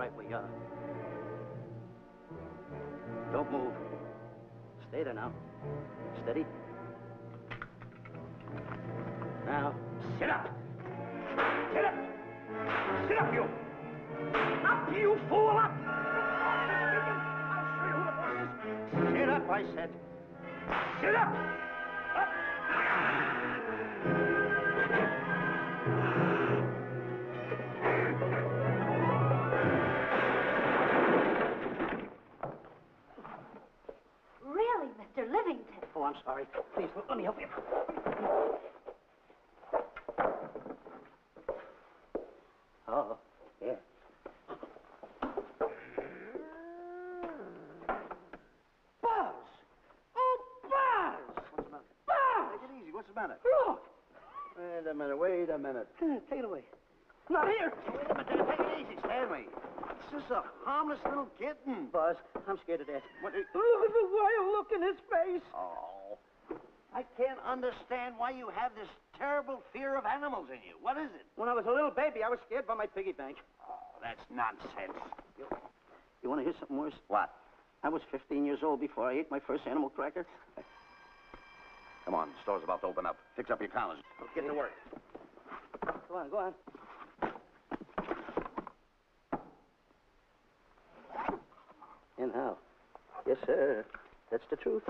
right where you are. Don't move. Stay there now. Steady. Now, sit up. Sit up. Sit up, you. Up, you fool, up. I'll show you who the boss is. Sit up, I said. Sit up. Up. Really, Mr. Livington? Oh, I'm sorry. Please, let me help you. Oh, yeah. Buzz! Oh, Buzz! What's the matter? Buzz! Take it easy. What's the matter? Look! Wait a minute. Take it away. Not here! Wait a minute. Take it easy, Stanley. It's just a harmless little kitten. Buzz, I'm scared to death. What? Look at the wild look in his face. Oh. I can't understand why you have this terrible fear of animals in you. What is it? When I was a little baby, I was scared by my piggy bank. Oh, that's nonsense. You want to hear something worse? What? I was 15 years old before I ate my first animal cracker. Come on, the store's about to open up. Fix up your collars. Get to work. Go on, go on. And how? Yes, sir. That's the truth.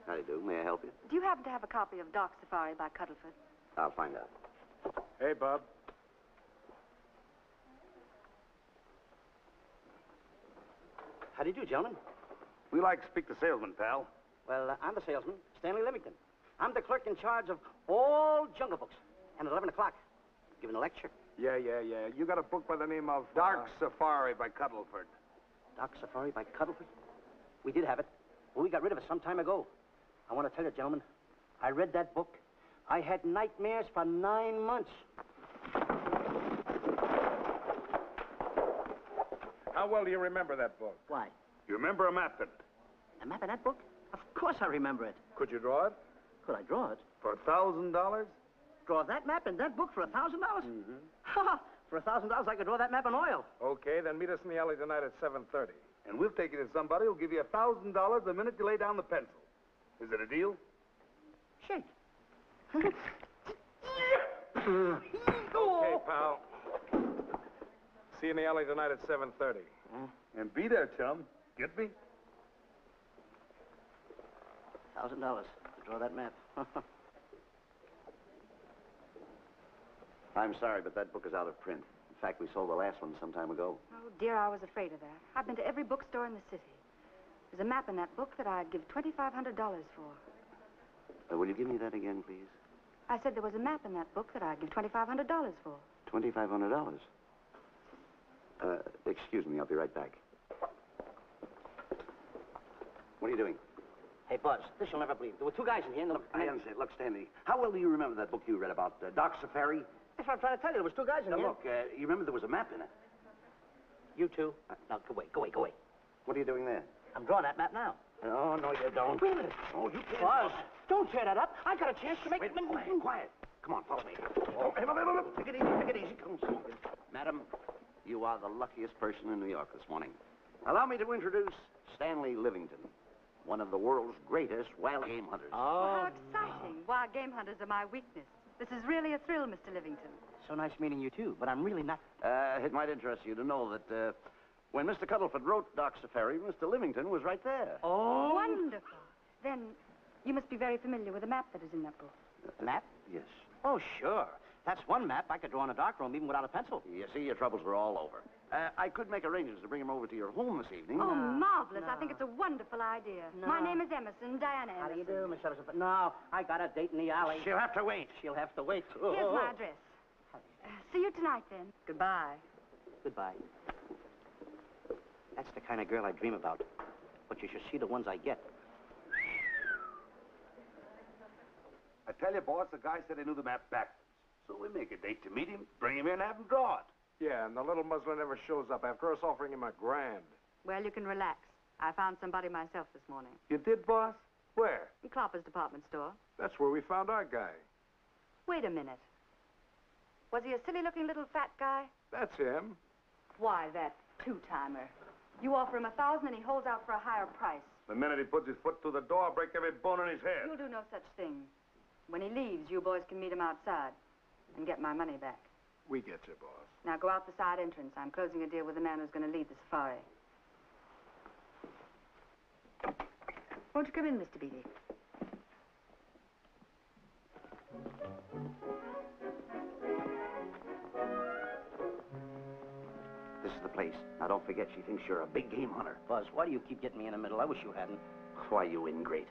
How do you do? May I help you? Do you happen to have a copy of Dog Safari by Cuddleford? I'll find out. Hey, Bob. How do you do, gentlemen? We like to speak to salesman, pal. Well, I'm the salesman, Stanley Livington. I'm the clerk in charge of all Jungle Books. And at 11 o'clock, giving a lecture. Yeah. You got a book by the name of Dark Safari by Cuddleford. Dog Safari by Cuddleford? We did have it, but we got rid of it some time ago. I want to tell you, gentlemen, I read that book. I had nightmares for 9 months. How well do you remember that book? Why? You remember a map in it? A map in that book? Of course I remember it. Could you draw it? Could I draw it? For $1,000? Draw that map in that book for $1,000? Mm-hmm. Ha! For $1,000, I could draw that map in oil. Okay, then meet us in the alley tonight at 7:30. And we'll take you to somebody who'll give you $1,000 the minute you lay down the pencil. Is it a deal? Shake. Okay, pal. See you in the alley tonight at 7:30. And be there, chum. Get me? $1,000 to draw that map. I'm sorry, but that book is out of print. In fact, we sold the last one some time ago. Oh, dear, I was afraid of that. I've been to every bookstore in the city. There's a map in that book that I'd give $2,500 for. Will you give me that again, please? I said there was a map in that book that I'd give $2,500 for. $2,500. Excuse me, I'll be right back. What are you doing? Hey, Buzz, this you'll never believe. There were two guys in here. And I understand. Look, Stanley, how well do you remember that book you read about Doc Safari? That's what I'm trying to tell you. There was two guys in Now, here. look, you remember there was a map in it. You two. Now, go away. What are you doing there? I'm drawing that map now. Oh, no, you don't. Wait a minute. Oh, you can't. Buzz, don't tear that up. I got a chance to make... Wait, quiet. Come on, follow me. Oh, hey, take it easy. Come on. Madam, you are the luckiest person in New York this morning. Allow me to introduce Stanley Livington, one of the world's greatest wild game hunters. Oh, how exciting. Wild game hunters are my weakness. This is really a thrill, Mr. Livington. So nice meeting you, too, but I'm really not... It might interest you to know that when Mr. Cuddleford wrote Doc Safari, Mr. Livington was right there. Oh! Wonderful. Then you must be very familiar with the map that is in that book. The map? Yes. Oh, sure. That's one map I could draw in a darkroom even without a pencil. You see, your troubles were all over. I could make arrangements to bring him over to your home this evening. Oh, marvelous. I think it's a wonderful idea. No. My name is Emerson, Diana Emerson. How do you do, Miss Emerson? No, I got a date in the alley. She'll have to wait. She'll have to wait. Here's my address. See you tonight, then. Goodbye. Goodbye. That's the kind of girl I dream about. But you should see the ones I get. I tell you, boss, the guy said he knew the map backwards. So we make a date to meet him, bring him in, have him draw it. Yeah, and the little muzzler never shows up after us offering him $1,000. Well, you can relax. I found somebody myself this morning. You did, boss? Where? In Clopper's department store. That's where we found our guy. Wait a minute. Was he a silly-looking little fat guy? That's him. Why, that two-timer. You offer him $1,000 and he holds out for a higher price. The minute he puts his foot through the door, I'll break every bone in his head. You'll do no such thing. When he leaves, you boys can meet him outside and get my money back. We get you, boss. Now go out the side entrance. I'm closing a deal with the man who's going to lead the safari. Won't you come in, Mr. Beatty? This is the place. Now, don't forget, she thinks you're a big game hunter. Buzz, why do you keep getting me in the middle? I wish you hadn't. Why, you ingrate.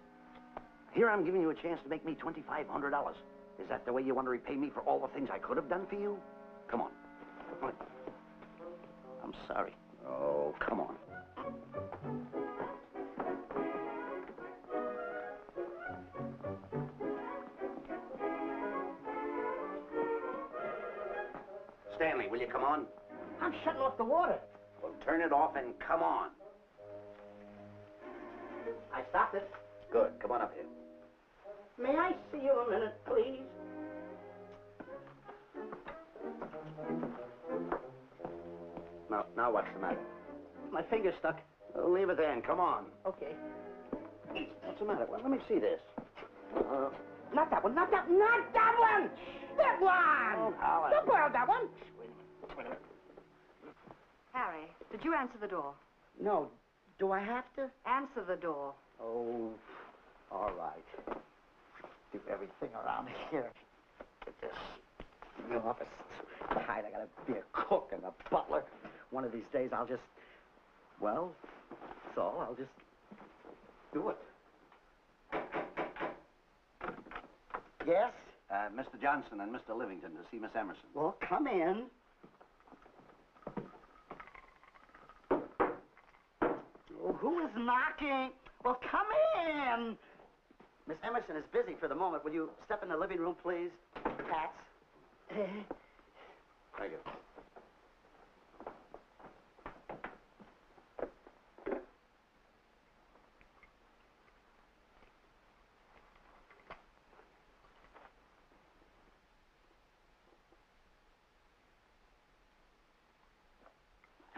Here I'm giving you a chance to make me $2,500. Is that the way you want to repay me for all the things I could have done for you? Come on. Come on. I'm sorry. Oh, come on. Stanley, will you come on? I'm shutting off the water. Well, turn it off and come on. I stopped it. Good. Come on up here. May I see you a minute, please? Now what's the matter? My finger's stuck. Oh, leave it then. Come on. Okay. What's the matter? Well, let me see this. Not that one. Not that one. That one! Oh, Howard. Don't borrow that one. Wait a minute. Harry, did you answer the door? No. Do I have to? Answer the door. Oh, all right. Do everything around here. Get this. The office is tight. I gotta be a cook and a butler. One of these days I'll just, well, so I'll just do it. Yes? Mr. Johnson and Mr. Livington to see Miss Emerson. Well, come in. Oh, who is knocking? Well, come in. Miss Emerson is busy for the moment. Will you step in the living room, please? Hats. Thank you.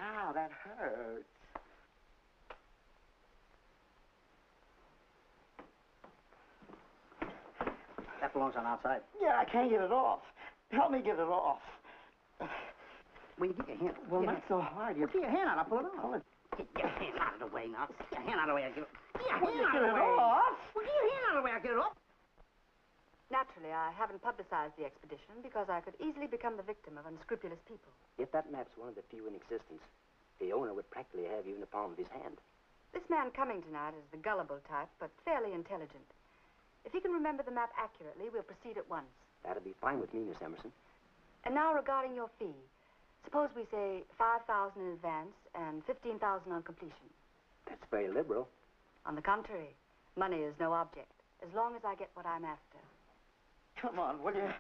Ow, that hurts. That belongs on outside. Yeah, I can't get it off. Help me get it off. Well, you get your hand. Well, not so hard. You get your hand out. I'll pull it off. Get your hand out of the way now. Get your hand out of the way. I'll get it. Get your hand out of the way. Off? Well, get your hand out of the way. I'll get it off. Naturally, I haven't publicized the expedition because I could easily become the victim of unscrupulous people. If that map's one of the few in existence, the owner would practically have you in the palm of his hand. This man coming tonight is the gullible type, but fairly intelligent. If he can remember the map accurately, we'll proceed at once. That'll be fine with me, Miss Emerson. And now regarding your fee. Suppose we say $5,000 in advance and $15,000 on completion. That's very liberal. On the contrary, money is no object, as long as I get what I'm after. Come on, will you?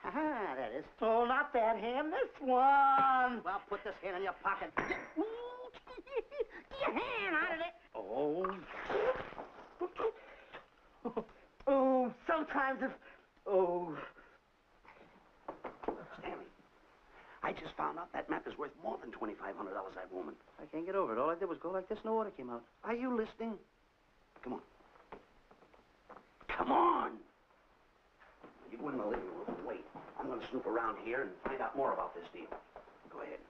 Ah, that is. Oh, not that hand, this one. Well, put this hand in your pocket. Get your hand out of it. Oh. Oh, sometimes if... Oh. Stanley, I just found out that map is worth more than $2,500, that woman. I can't get over it. All I did was go like this and the water came out. Are you listening? Come on. Come on! You go in the living room and wait. I'm going to snoop around here and find out more about this deal. Go ahead.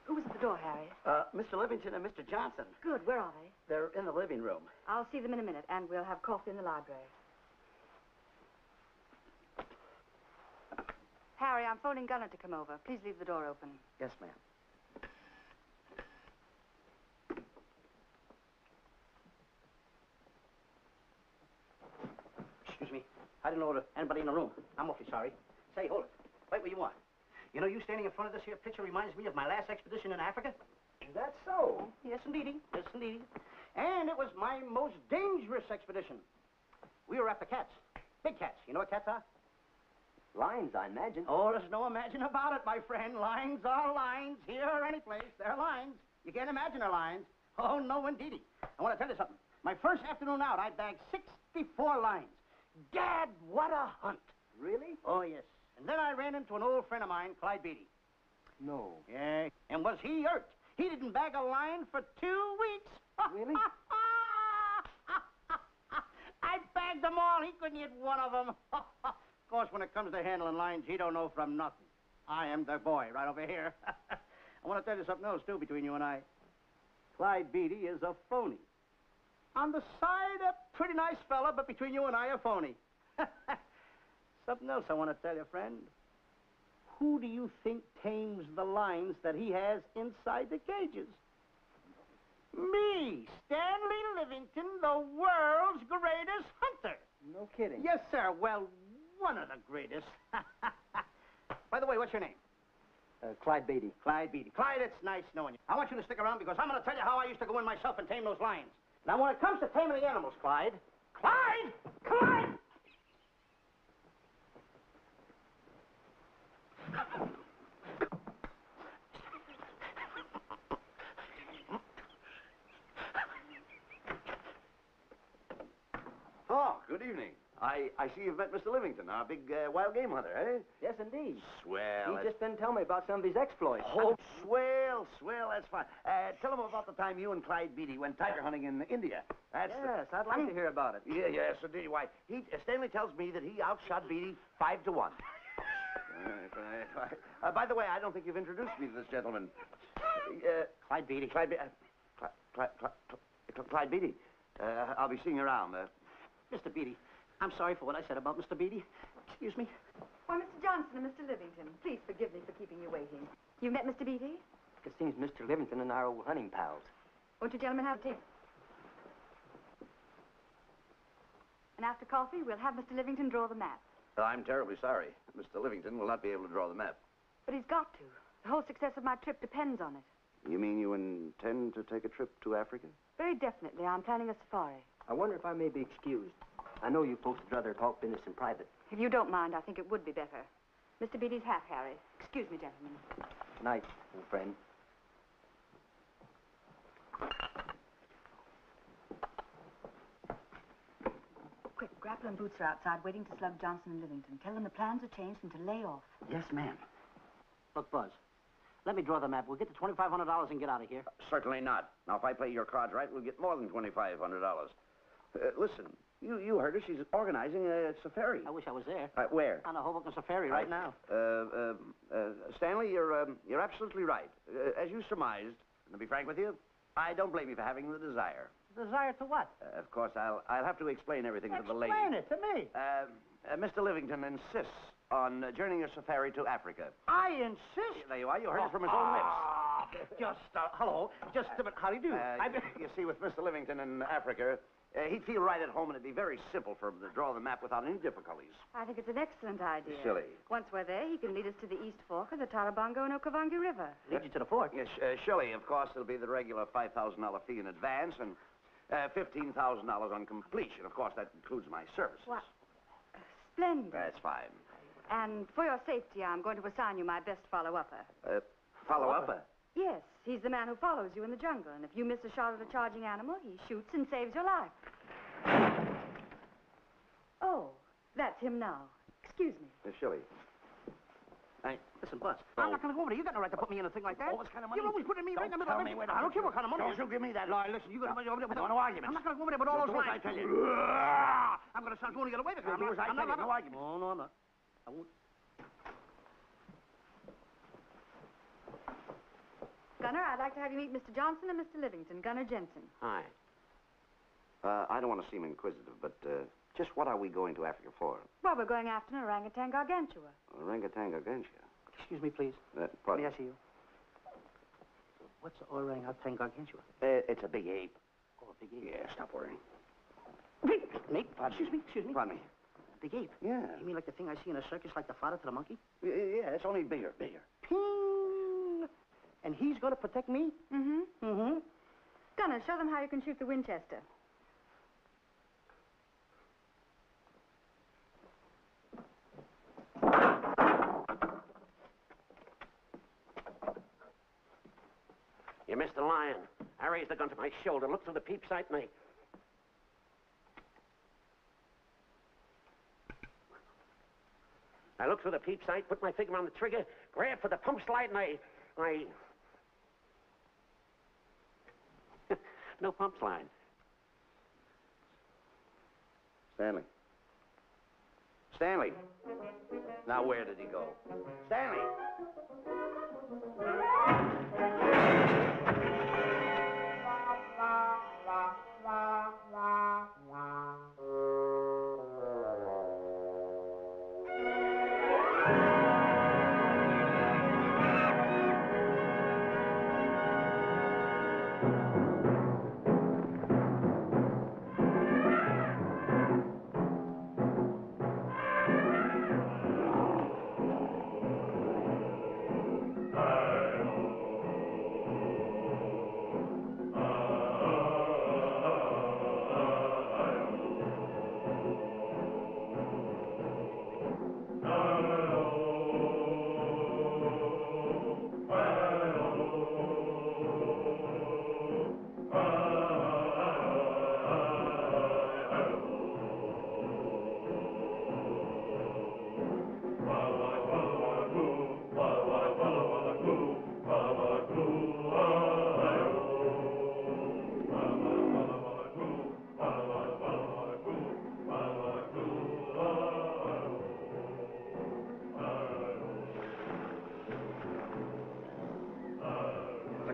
Who was at the door, Harry? Mr. Livington and Mr. Johnson. Good. Where are they? They're in the living room. I'll see them in a minute, and we'll have coffee in the library. Harry, I'm phoning Gunner to come over. Please leave the door open. Yes, ma'am. Excuse me. I didn't order anybody in the room. I'm awfully sorry. Say, hold it. Wait where you are. You know, you standing in front of this here picture reminds me of my last expedition in Africa. Is that so? Yes, indeedy. Yes, indeedy. And it was my most dangerous expedition. We were after cats. Big cats. You know what cats are? Lions, I imagine. Oh, there's no imagine about it, my friend. Lions are lions. Here or any place, they're lions. You can't imagine they're lions. Oh, no, indeedy. I want to tell you something. My first afternoon out, I bagged 64 lines. Gad, what a hunt. Really? Oh, yes. And then I ran into an old friend of mine, Clyde Beatty. No. Yeah, and was he hurt? He didn't bag a line for 2 weeks. Really? I bagged them all. He couldn't hit one of them. Of course, when it comes to handling lines, he don't know from nothing. I am the boy right over here. I want to tell you something else, too, between you and I. Clyde Beatty is a phony. On the side, a pretty nice fella, but between you and I, a phony. Something else I want to tell you, friend. Who do you think tames the lines that he has inside the cages? Me, Stanley Livington, the world's greatest hunter. No kidding. Yes, sir. Well, one of the greatest. By the way, what's your name? Clyde Beatty. Clyde Beatty. Clyde, it's nice knowing you. I want you to stick around because I'm going to tell you how I used to go in myself and tame those lions. Now, when it comes to taming the animals, Clyde... Clyde! Clyde! Oh, good evening. I see you've met Mr. Livington, our big wild game hunter, eh? Yes, indeed. Swell. He just been telling me about some of his exploits. Oh, swell, that's fine. Tell him about the time you and Clyde Beatty went tiger hunting in India. That's Yes, I'd like to hear about it. Yes, indeed. Why, Stanley tells me that he outshot Beatty 5-1. By the way, I don't think you've introduced me to this gentleman. Clyde Beatty. Clyde Beatty. I'll be seeing you around. Mr. Beatty, I'm sorry for what I said about Mr. Beatty. Excuse me. Why, Mr. Johnson and Mr. Livington, please forgive me for keeping you waiting. You met Mr. Beatty? It seems Mr. Livington and our old hunting pals. Won't you gentlemen have tea? And after coffee, we'll have Mr. Livington draw the map. I'm terribly sorry. Mr. Livington will not be able to draw the map. But he's got to. The whole success of my trip depends on it. You mean you intend to take a trip to Africa? Very definitely. I'm planning a safari. I wonder if I may be excused. I know you folks would rather talk business in private. If you don't mind, I think it would be better. Mr. Beatty's hat, Harry. Excuse me, gentlemen. Night, old friend. Quick, Grappler and Boots are outside waiting to slug Johnson and Livington. Tell them the plans have changed and to lay off. Yes, ma'am. Look, Buzz, let me draw the map. We'll get the $2,500 and get out of here. Certainly not. Now, if I play your cards right, we'll get more than $2,500. Listen, you heard her. She's organizing a safari. I wish I was there. Where? On the Hoboken Safari right now. Stanley, you're absolutely right. As you surmised, and to be frank with you, I don't blame you for having the desire. Desire to what? Of course, I'll have to explain everything to the lady. Explain it to me. Mr. Livington insists on journeying your safari to Africa. I insist. There you are. You heard it from his own lips. Hello. Just a minute. How do you do? You see, with Mr. Livington in Africa, he'd feel right at home, and it'd be very simple for him to draw the map without any difficulties. I think it's an excellent idea. Silly. Once we're there, he can lead us to the East Fork of the Tarabongo and Okavango River. Lead you to the fort. Yes, surely, of course, there'll be the regular $5,000 fee in advance and $15,000 on completion. Of course, that includes my services. What? Splendid. That's fine. And for your safety, I'm going to assign you my best follow-upper. Follow-up? Yes, he's the man who follows you in the jungle. And if you miss a shot at a charging animal, he shoots and saves your life. Oh, that's him now. Excuse me. Shirley. Listen, Buzz, I'm not going to go over there. You got no right to put me in a thing like that. Oh, what kind of money? You're always putting me right in the middle of it. Wait, I don't care what kind of money. Don't you give me that. No, listen, you got to be over there with no arguments. I'm not going to go over there with all those lines. I tell you. I'm going to start going to get away with it. Do as I tell you. No arguments. No, I'm not. I won't. Gunner, I'd like to have you meet Mr. Johnson and Mr. Livington, Gunner Jensen. Hi. I don't want to seem inquisitive, but just what are we going to Africa for? Well, we're going after an orangutan gargantua. Orangutan gargantua. Excuse me, please. Pardon? May I see you? What's orangutan gargantua? It's a big ape. Oh, a big ape. Yeah, stop worrying. Nate, excuse me. Pardon me. Big ape? Yeah. You mean like the thing I see in a circus, like the fodder to the monkey? Yeah, it's only bigger. Ping! And he's going to protect me? Mm-hmm. Mm-hmm. Gunner, show them how you can shoot the Winchester. You missed the lion. I raised the gun to my shoulder, looked through the peep sight, and I looked through the peep sight, put my finger on the trigger, grabbed for the pump slide, and I... No pump slide. Stanley. Stanley. Now, where did he go? Stanley!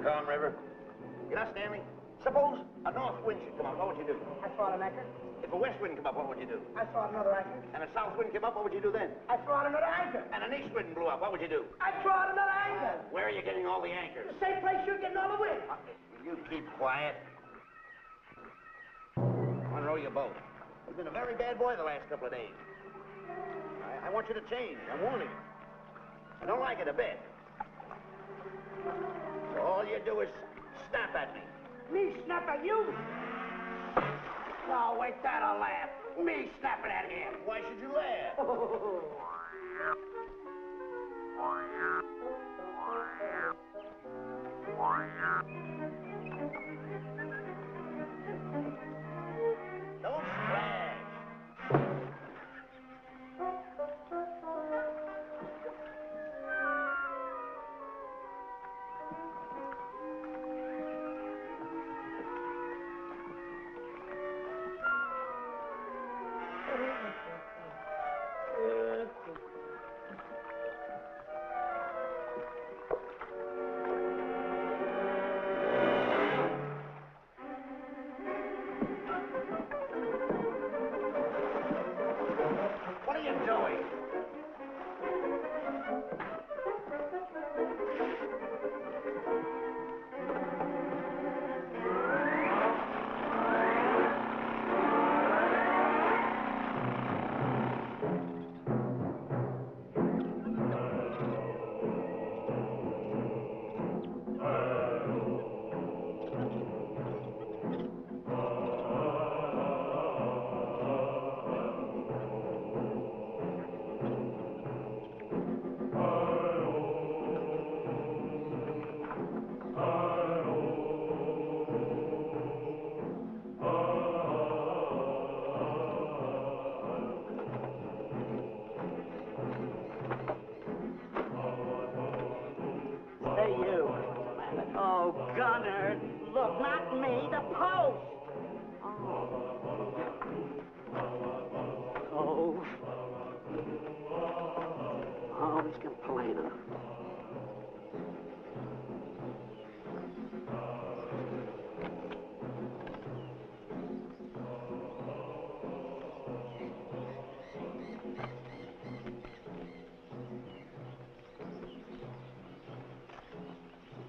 Calm River. You know, Stanley, suppose a north wind should come up, what would you do? I saw an anchor. If a west wind come up, what would you do? I saw another anchor. And a south wind came up, what would you do then? I saw another anchor. And an east wind blew up, what would you do? I saw another anchor. Where are you getting all the anchors? The same place you're getting all the wind. You keep quiet. I want to row your boat. You've been a very bad boy the last couple of days. I want you to change. I'm warning you. I don't like it a bit. So all you do is snap at me. Me snap at you? No, wait, that'll laugh. Me snapping at him. Why should you laugh? Don't splash. What are you doing? Hey, you. Oh, Gunner. Look, not me, the post. Oh. Oh, he's complaining.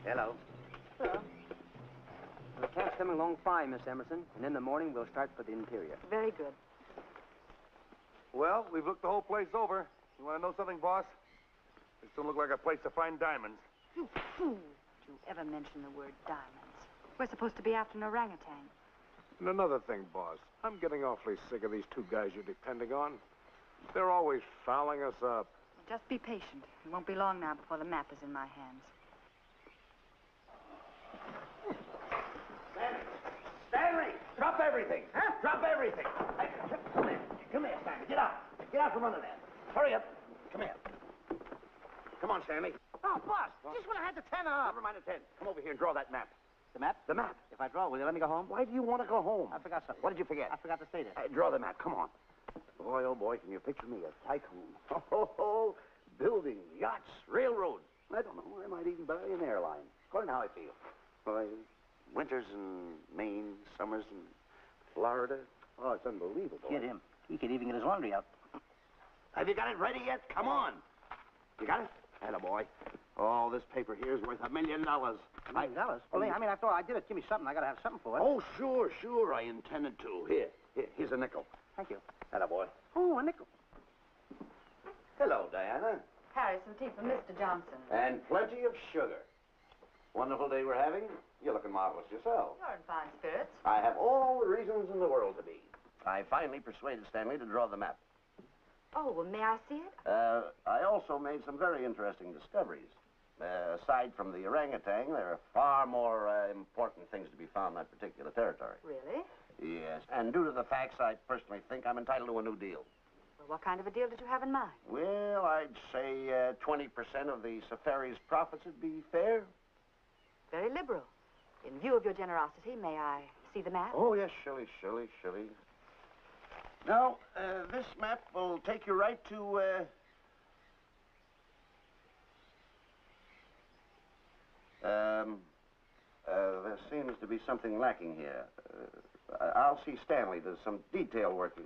Hello. Hello. The camp's coming along fine, Miss Emerson, and in the morning we'll start for the interior. Very good. Well, we've looked the whole place over. You want to know something, boss? This don't look like a place to find diamonds. You fool. Did you ever mention the word diamonds? We're supposed to be after an orangutan. And another thing, boss. I'm getting awfully sick of these two guys you're depending on. They're always fouling us up. Just be patient. It won't be long now before the map is in my hands. Drop everything. Huh? Drop everything. Hey, come here. Come here, Stanley. Get out. Get out from under there. Hurry up. Come here. Come on, Stanley. Oh, boss, just when I had the 10 up. Never mind the 10. Come over here and draw that map. The map? The map. If I draw, will you let me go home? Why do you want to go home? I forgot something. What did you forget? I forgot to stay there. Draw the map. Come on. Boy, oh boy, can you picture me a tycoon? Oh, buildings, yachts, railroads. I don't know. I might even buy an airline. According to how I feel. Why, winters in Maine, summers in Florida. Oh, it's unbelievable. Get him. He could even get his laundry out. Have you got it ready yet? Come on. You got it? Attaboy. Oh, this paper here is worth $1 million. $1 million? Well, I mean, after all, I did it. Give me something. I got to have something for it. Oh, sure. I intended to. Here's a nickel. Thank you. Attaboy. Oh, a nickel. Hello, Diana. Harry, some tea for Mr. Johnson. And plenty of sugar. Wonderful day we're having. You're looking marvelous yourself. You're in fine spirits. I have all the reasons in the world to be. I finally persuaded Stanley to draw the map. Oh, well, may I see it? I also made some very interesting discoveries. Aside from the orangutan, there are far more important things to be found in that particular territory. Really? Yes, and due to the facts, I personally think I'm entitled to a new deal. Well, what kind of a deal did you have in mind? Well, I'd say 20% of the safari's profits would be fair. Very liberal. In view of your generosity, may I see the map? Oh, yes, Shirley. Now, this map will take you right to, there seems to be something lacking here. I'll see Stanley. There's some detail work.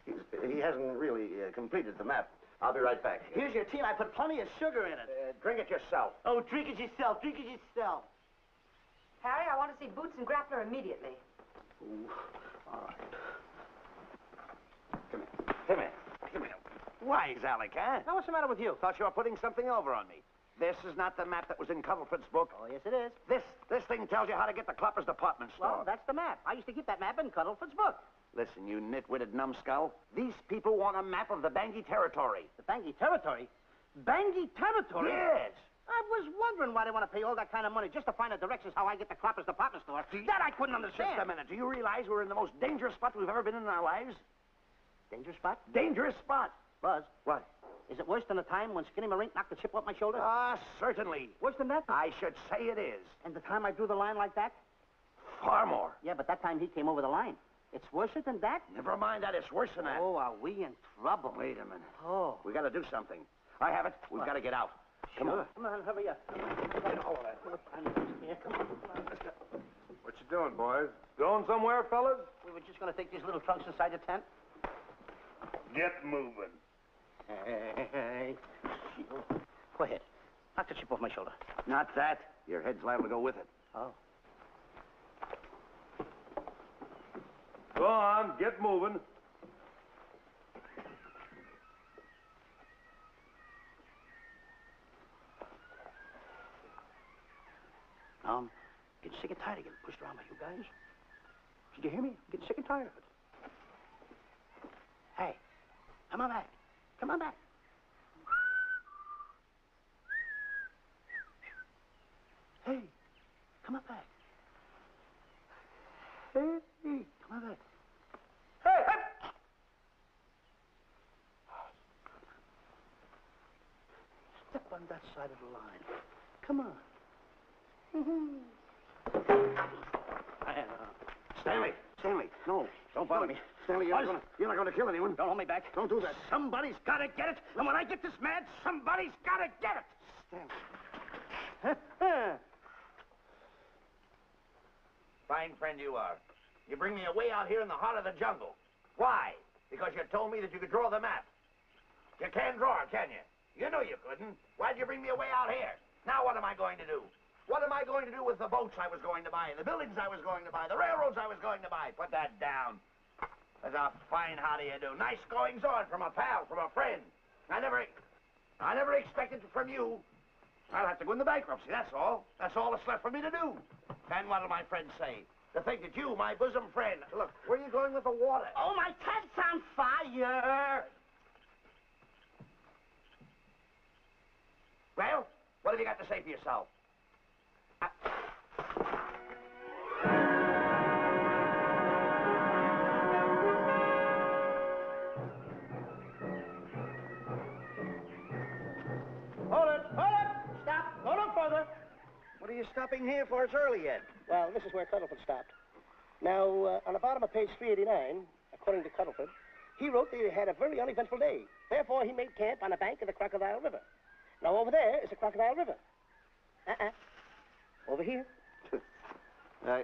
He hasn't really completed the map. I'll be right back. Here's your tea, and I put plenty of sugar in it. Drink it yourself. Oh, drink it yourself. Drink it yourself. Harry, I want to see Boots and Grappler immediately. Ooh, all right. Come here. Why, Alec, huh? Now, what's the matter with you? Thought you were putting something over on me. This is not the map that was in Cuddleford's book. Oh, yes, it is. This thing tells you how to get to Clopper's department store. Well, that's the map. I used to keep that map in Cuddleford's book. Listen, you nitwitted numbskull. These people want a map of the Bangui territory. The Bangui territory? Bangui territory? Yes. I was wondering why they want to pay all that kind of money just to find the directions how I get to Clopper's department store. That I couldn't understand. Just a minute. Do you realize we're in the most dangerous spot we've ever been in our lives? Dangerous spot? Dangerous spot. Buzz. What? Is it worse than the time when Skinny Marink knocked the chip off my shoulder? Ah, certainly. Worse than that? I should say it is. And the time I drew the line like that? Far more. Yeah, but that time he came over the line. It's worse than that? Never mind that. It's worse than that. Oh, are we in trouble? Wait a minute. Oh. We got to do something. I have it. We've got to get out. Come on. Come on, hurry up. Get all of that. Here, come on. Let's go. What you doing, boys? Going somewhere, fellas? We were just going to take these little trunks inside the tent. Get moving. Hey. Go ahead. Knock the chip off my shoulder. Not that. Your head's liable to go with it. Oh. Go on, get moving. Getting sick and tired of getting pushed around by you guys. Did you hear me? I'm getting sick and tired of it. Hey, come on back. Come on back. Hey, come on back. Hey, come on back. Hey, hey! Step on that side of the line. Come on. Stanley, no, don't bother me. Stanley, you're not going to kill anyone. Don't hold me back. Don't do that. Somebody's got to get it. And when I get this mad, somebody's got to get it. Stanley. Fine friend you are. You bring me away out here in the heart of the jungle. Why? Because you told me that you could draw the map. You can't draw it, can you? You know you couldn't. Why'd you bring me away out here? Now what am I going to do? What am I going to do with the boats I was going to buy, the buildings I was going to buy, the railroads I was going to buy? Put that down. That's a fine how do you do. Nice goings on from a pal, from a friend. I never expected it from you. I'll have to go into bankruptcy, that's all. That's all that's left for me to do. And what'll my friends say? To think that you, my bosom friend... Look, where are you going with the water? Oh, my tent's on fire! Well, what have you got to say for yourself? you're stopping here for? It's early yet. Well, this is where Cuddleford stopped. Now, on the bottom of page 389, according to Cuddleford, he wrote that he had a very uneventful day. Therefore, he made camp on the bank of the Crocodile River. Now, over there is the Crocodile River. Over here.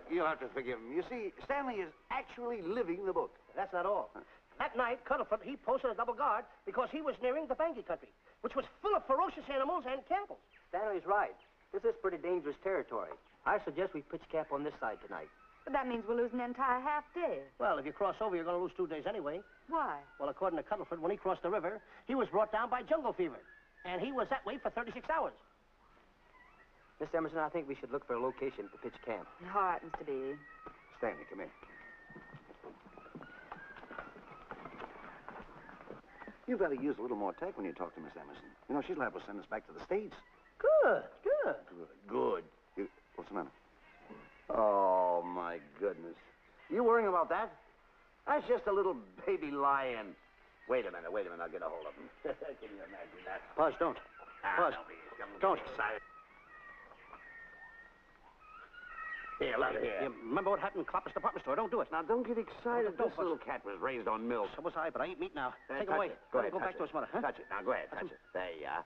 You'll have to forgive him. You see, Stanley is actually living the book. That's not all. That night, Cuddleford, he posted a double guard because he was nearing the Banky country, which was full of ferocious animals and cannibals. Stanley's right. This is pretty dangerous territory. I suggest we pitch camp on this side tonight. But that means we'll lose an entire half day. Well, if you cross over, you're going to lose 2 days anyway. Why? Well, according to Cuddleford, when he crossed the river, he was brought down by jungle fever. And he was that way for 36 hours. Miss Emerson, I think we should look for a location to pitch camp. All right, Mr. Beatty. Stanley, come here. You've got to use a little more tact when you talk to Miss Emerson. You know, she's liable to send us back to the States. Good. Good. What's the matter? Oh, my goodness. You worrying about that? That's just a little baby lion. Wait a minute. I'll get a hold of him. Can you imagine that? Buzz, don't. Buzz, don't. Excited. Here, let it here. You remember what happened in Clopper's department store? Don't do it. Now, don't get excited. Don't, This little cat was raised on milk. So was I, but I ain't meat now. Take it touch away. It. Go ahead, Go touch back to his mother, huh? Touch it. Now, go ahead, touch it. There you are.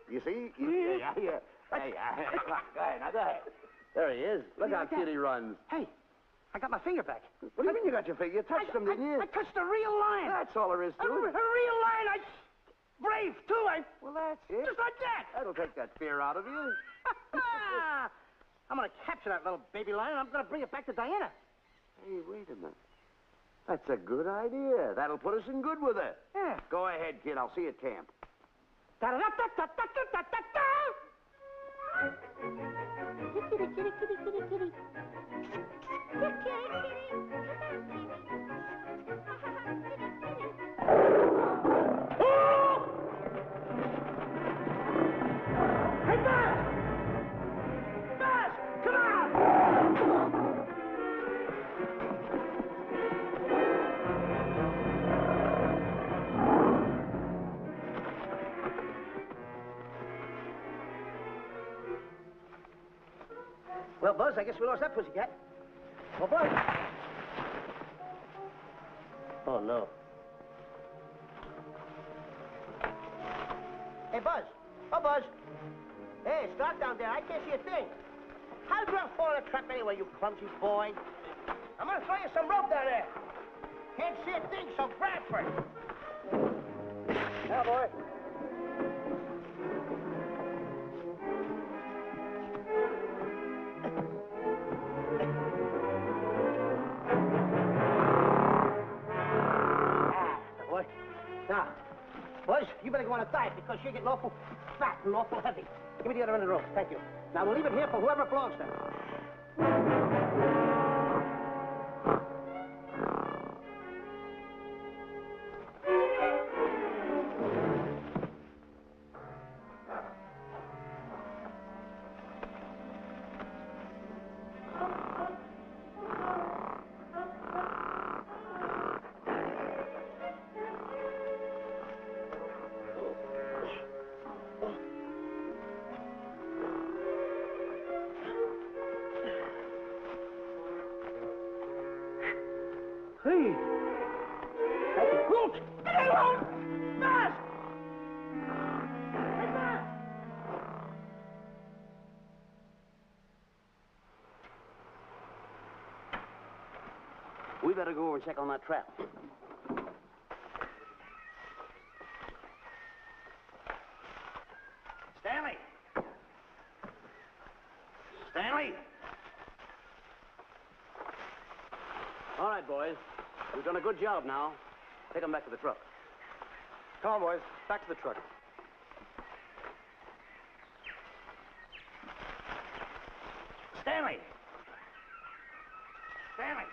You see? Yeah. There you are. Come on, go ahead. Now, go ahead. There he is. Look how cute he runs. Hey, I got my finger back. What do you mean you got your finger? You touched him, didn't you? I touched a real lion. That's all there is to it. A real lion. Brave, too. Well, that's it. Just like that. That'll take that fear out of you. I'm going to capture that little baby lion, and I'm going to bring it back to Diana. Hey, wait a minute. That's a good idea. That'll put us in good with her. Yeah. Go ahead, kid. I'll see you at camp. Da-da-da-da-da-da-da-da-da. Kitty, kitty, kitty, kitty, kitty. Hey, Buzz! Buzz, come on! Well, Buzz, I guess we lost that pussycat. Well, Buzz. Oh, no. Hey, Buzz. Oh, Buzz. Hey, it's dark down there. I can't see a thing. How'd you fall in a trap anyway, you clumsy boy? I'm gonna throw you some rope down there. Can't see a thing, so grab for it. Now, boy. Now, Buzz, you better go on a diet because you're getting awful fat and awful heavy. Give me the other end of the rope. Thank you. Now, we'll leave it here for whoever it belongs to. Hey! That's a goat! Get along! Fast! Hey, fast! We better go over and check on that trap. Stanley! Stanley! All right, boys. We've done a good job now. Take them back to the truck. Come on, boys. Back to the truck. Stanley! Stanley!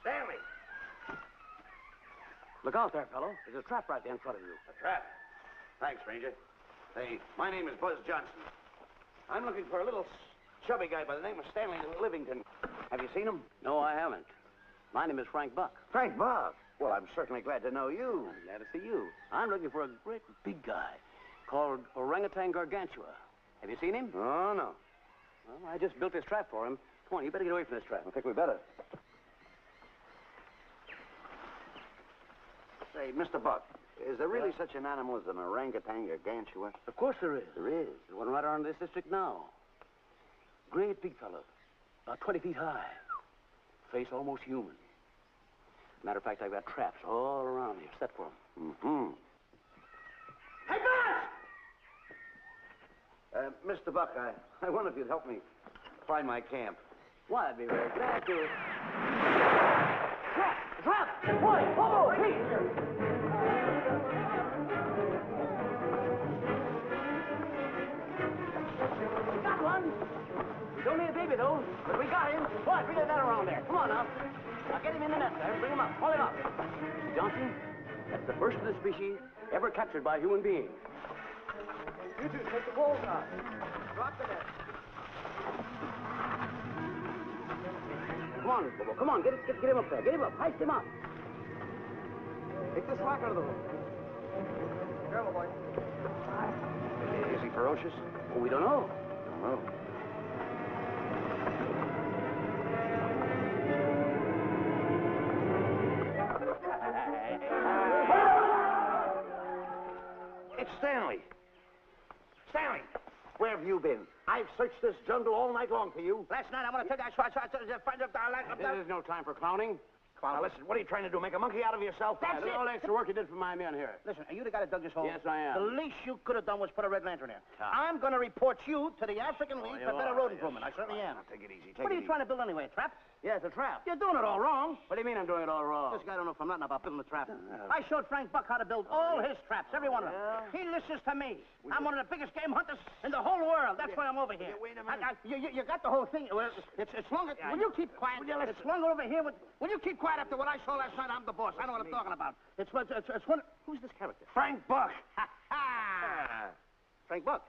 Stanley! Look out there, fellow. There's a trap right there in front of you. A trap? Thanks, Ranger. Hey, my name is Buzz Johnson. I'm looking for a little chubby guy by the name of Stanley Livington. Have you seen him? No, I haven't. My name is Frank Buck. Frank Buck? Well, I'm certainly glad to know you. I'm glad to see you. I'm looking for a great big guy called Orangutan Gargantua. Have you seen him? Oh, no. Well, I just built this trap for him. Come on, you better get away from this trap. I think we better. Say, Mr. Buck, is there really such an animal as an orangutan gargantua? Of course there is. There is. There's one right around this district now. Great big fellow. About 20 feet high. Face almost human. Matter of fact, I've got traps all around here set for him. Mm-hmm. Hey, Boss! Mr. Buck, I wonder if you'd help me find my camp. Why, I'd be very glad to. Trap! Trap! Boy, whoa, please! We got one. He's only a baby, though, but we got him. Boy, bring that around there. Come on now. Now get him in the net there. Bring him up. Haul him up. Johnson, that's the first of the species ever captured by human beings. You two take the balls out. Drop the net. Come on, Bobo. Come on. Get him up there. Get him up. Heist him up. Take the slack out of the hook. Careful, boy. Is he ferocious? Oh, we don't know. Don't know. It's Stanley. Stanley, where have you been? I've searched this jungle all night long for you. Last night I want to tell you, I find out There's no time for clowning. Now, listen, what are you trying to do? Make a monkey out of yourself? That's it. All the extra work you did for my men here. Listen, are you the guy that dug this hole? Yes, I am. The least you could have done was put a red lantern in. Ah. I'm going to report you to the African League for better road improvement. I certainly am. Now, take it easy. What are you trying to build anyway, a trap? Yeah, it's a trap. You're doing it all wrong. What do you mean I'm doing it all wrong? This guy don't know from nothing about building a trap. I showed Frank Buck how to build all his traps, every one of them. He listens to me. I'm one of the biggest game hunters in the whole world. That's why I'm over here. Wait a minute. You got the whole thing. Well, it's longer. Will you keep quiet? It's longer over here. Will you keep quiet after what I saw last night? I'm the boss. I know what I'm talking about. It's one. Who's this character? Frank Buck. Frank Buck.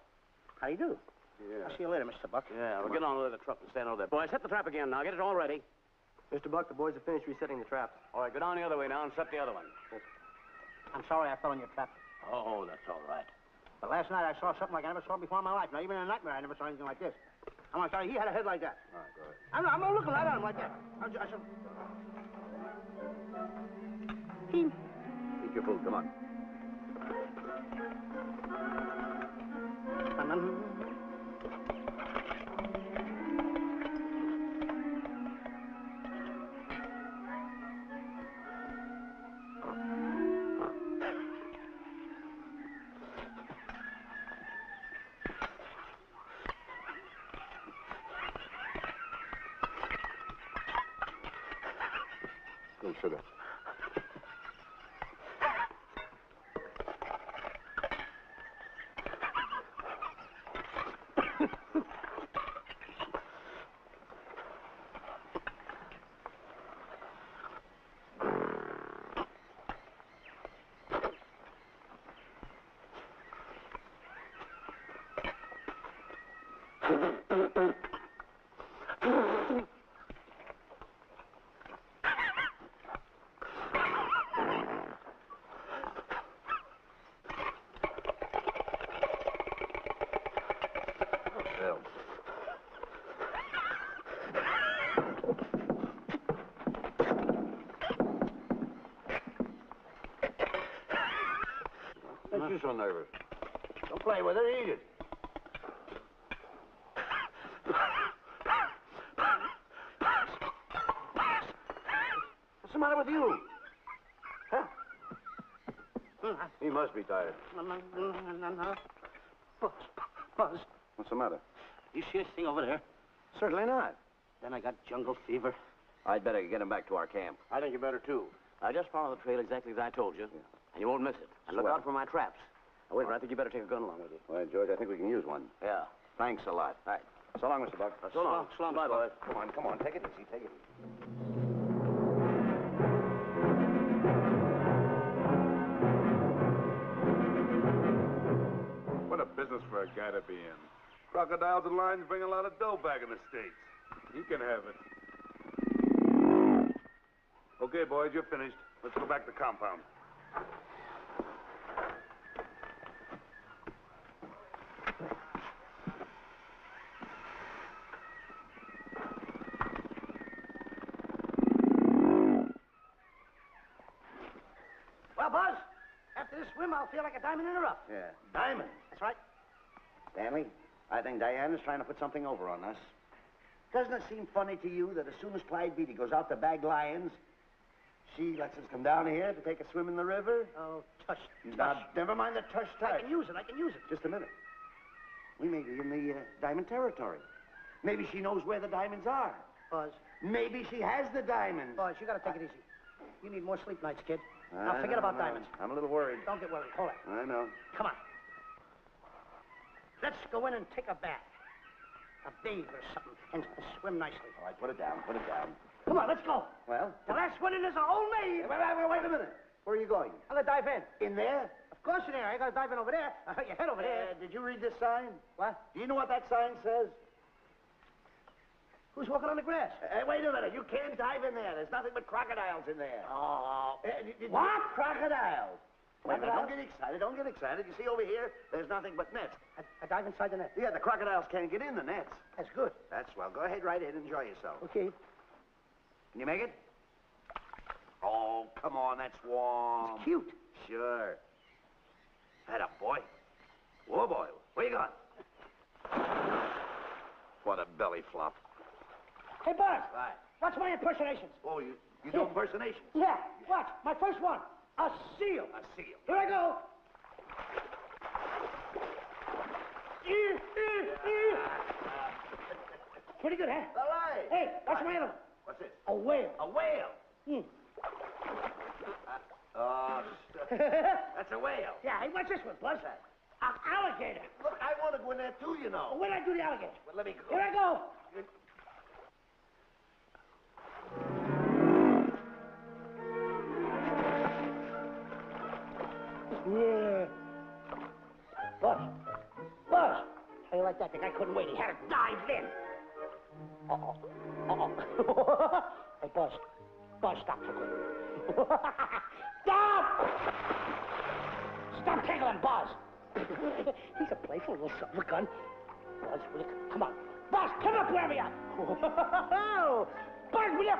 How do you do? Yeah. I'll see you later, Mr. Buck. Yeah, we'll get on with the truck and stand over there. Boys, set the trap again now. Get it all ready. Mr. Buck, the boys have finished resetting the trap. All right, go down the other way now and set the other one. I'm sorry I fell in your trap. Oh, that's all right. But last night I saw something like I never saw before in my life. Now, even in a nightmare, I never saw anything like this. I'm sorry, he had a head like that. All right, go ahead. I'm not looking right at him like that. I said... Eat your food, come on. Some sugar. Don't you so nervous. Don't play with it, eat it. What's the matter with you? Huh? He must be tired. Buzz, What's the matter? you see this thing over there? Certainly not. Then I got jungle fever. I'd better get him back to our camp. I think you better, too. Now, just follow the trail exactly as I told you, and you won't miss it. And look Swell. out for my traps. Now, wait, I think you better take a gun along with you. Well, George, I think we can use one. Yeah. Thanks a lot. All right. So long, Mr. Buck. So long. So long, Bye, Mr. boys. Come on. Take it easy. Take it easy. What a business for a guy to be in. Crocodiles and lions bring a lot of dough back in the States. You can have it. Okay, boys, you're finished. Let's go back to the compound. swim, I'll feel like a diamond in the rough. Yeah, diamond. That's right. Stanley, I think Diana's trying to put something over on us. Doesn't it seem funny to you that as soon as Clyde Beatty goes out to bag lions, she lets us come down here to take a swim in the river? Oh, tush. Now, never mind the tush. I can use it. Just a minute. We may be in the diamond territory. Maybe she knows where the diamonds are. Buzz. Maybe she has the diamonds. Buzz, you gotta take it easy. You need more sleep nights, kid. Now, forget about diamonds. I'm a little worried. Don't get worried. Hold it. I know. Come on. Let's go in and take a bath. A bathe or something, and swim nicely. All right, put it down. Come on, let's go. Well? The last one in is a whole maid. Wait a minute. Where are you going? I'm gonna dive in. In there? Of course in there. I gotta dive in over there. You head over there. Did you read this sign? What? Do you know what that sign says? Who's walking on the grass? Wait a minute. You can't dive in there. There's nothing but crocodiles in there. Oh. What? Crocodiles. Wait a minute. Don't get excited. You see over here, there's nothing but nets. I dive inside the net. Yeah, the crocodiles can't get in the nets. That's good. That's swell. Go ahead, right in. Enjoy yourself. Okay. Can you make it? Oh, come on. That's warm. It's cute. Sure. Head up, boy. Whoa, boy. Where you going? What a belly flop. Hey, Buzz. Right. Watch my impersonations. Oh, you do impersonations? Yeah. Watch. My first one. A seal. A seal. Here I go. Pretty good, huh? All right. Hey, watch my other one. What's this? A whale. A whale. Oh, that's a whale. Yeah, hey, watch this one, Buzz. An alligator. Look, I want to go in there too, you know. Where did I do the alligator? But let me go. Here I go. Yeah. Buzz. How you like that? The guy couldn't wait. He had to dive in. Hey, Buzz. Stop tickling. Stop tickling, Buzz. He's a playful little son of a gun. Buzz, will you come on. Buzz, come up where we are. Buzz, will you?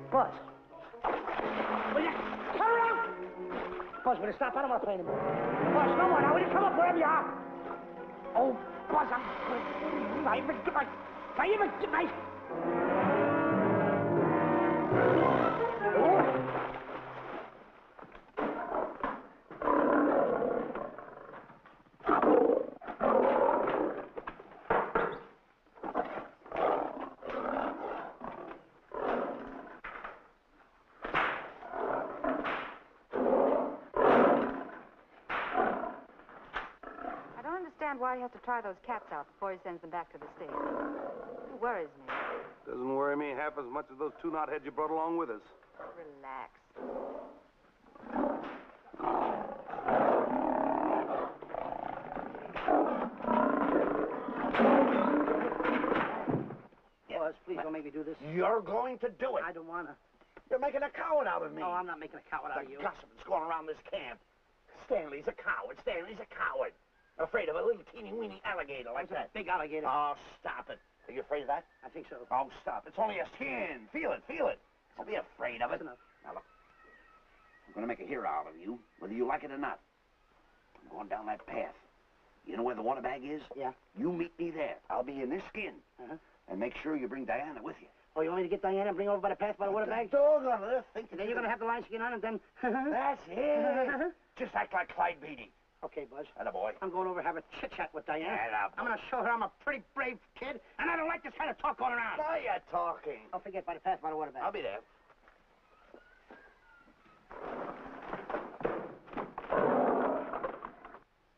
Buzz. Will you come around? Buzz, will you stop? I don't want to play anymore. Buzz, no more now. Will you come up wherever you are? Oh, Buzz, I'm not even good night. Not even good night. Why he has to try those cats out before he sends them back to the States. It worries me. Doesn't worry me half as much as those two knotheads you brought along with us. Relax. Buzz, please don't make me do this. You're going to do it. I don't want to. You're making a coward out of me. No, I'm not making a coward out of you. The gossip that's going around this camp. Stanley's a coward. Afraid of a little teeny-weeny alligator like that. Big alligator. Oh, stop it. Are you afraid of that? I think so. Oh, stop. It's only a skin. Feel it. Don't be afraid of it. That's enough. Now, look. I'm going to make a hero out of you, whether you like it or not. I'm going down that path. You know where the water bag is? Yeah. You meet me there. I'll be in this skin. And make sure you bring Diana with you. Oh, you want me to get Diana and bring her over by the path by the water bag? Doggone it. Think Then you're going to have the lion skin on and then... That's it. Just act like Clyde Beatty. Okay, Buzz. Attaboy. I'm going over to have a chit-chat with Diana. Attaboy. I'm going to show her I'm a pretty brave kid, and I don't like this kind of talk going around. Now you're talking. Don't forget, by the path by the water bag. I'll be there.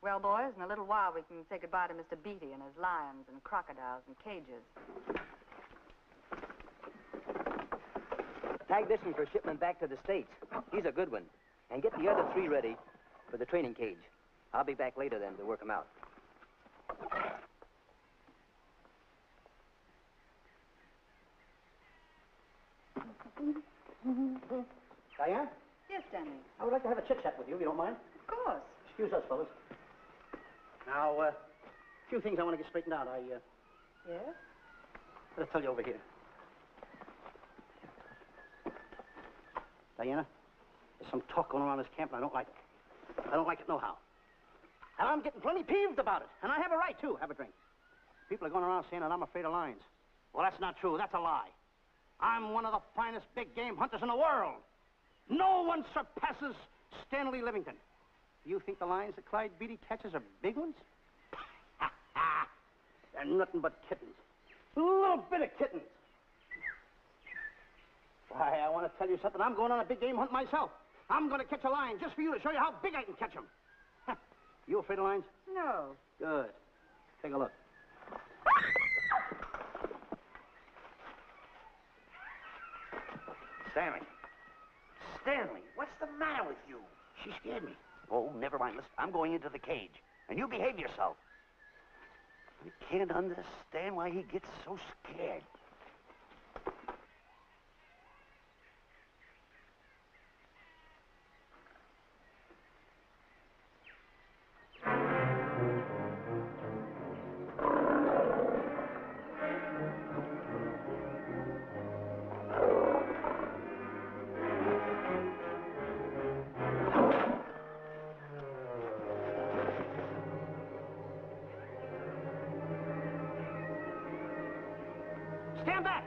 Well, boys, in a little while we can say goodbye to Mr. Beatty and his lions and crocodiles and cages. Tag this one for shipment back to the States. He's a good one. And get the other 3 ready for the training cage. I'll be back later then to work them out. Diane? Yes, Stanley. I would like to have a chit-chat with you, if you don't mind. Of course. Excuse us, fellas. Now, few things I want to get straightened out. Yes? Let's tell you over here. Diana, there's some talk going around this camp, and I don't like it. I don't like it nohow. And I'm getting plenty peeved about it. And I have a right, too. Have a drink. People are going around saying that I'm afraid of lions. Well, that's not true. That's a lie. I'm one of the finest big game hunters in the world. No one surpasses Stanley Livington. You think the lions that Clyde Beatty catches are big ones? They're nothing but kittens. A little bit of kittens. Why, I want to tell you something. I'm going on a big game hunt myself. I'm going to catch a lion just for you to show you how big I can catch him. You afraid of lions? No. Good. Take a look. Stanley. Stanley, what's the matter with you? She scared me. Oh, never mind. Listen, I'm going into the cage, and you behave yourself. I can't understand why he gets so scared. Stand back!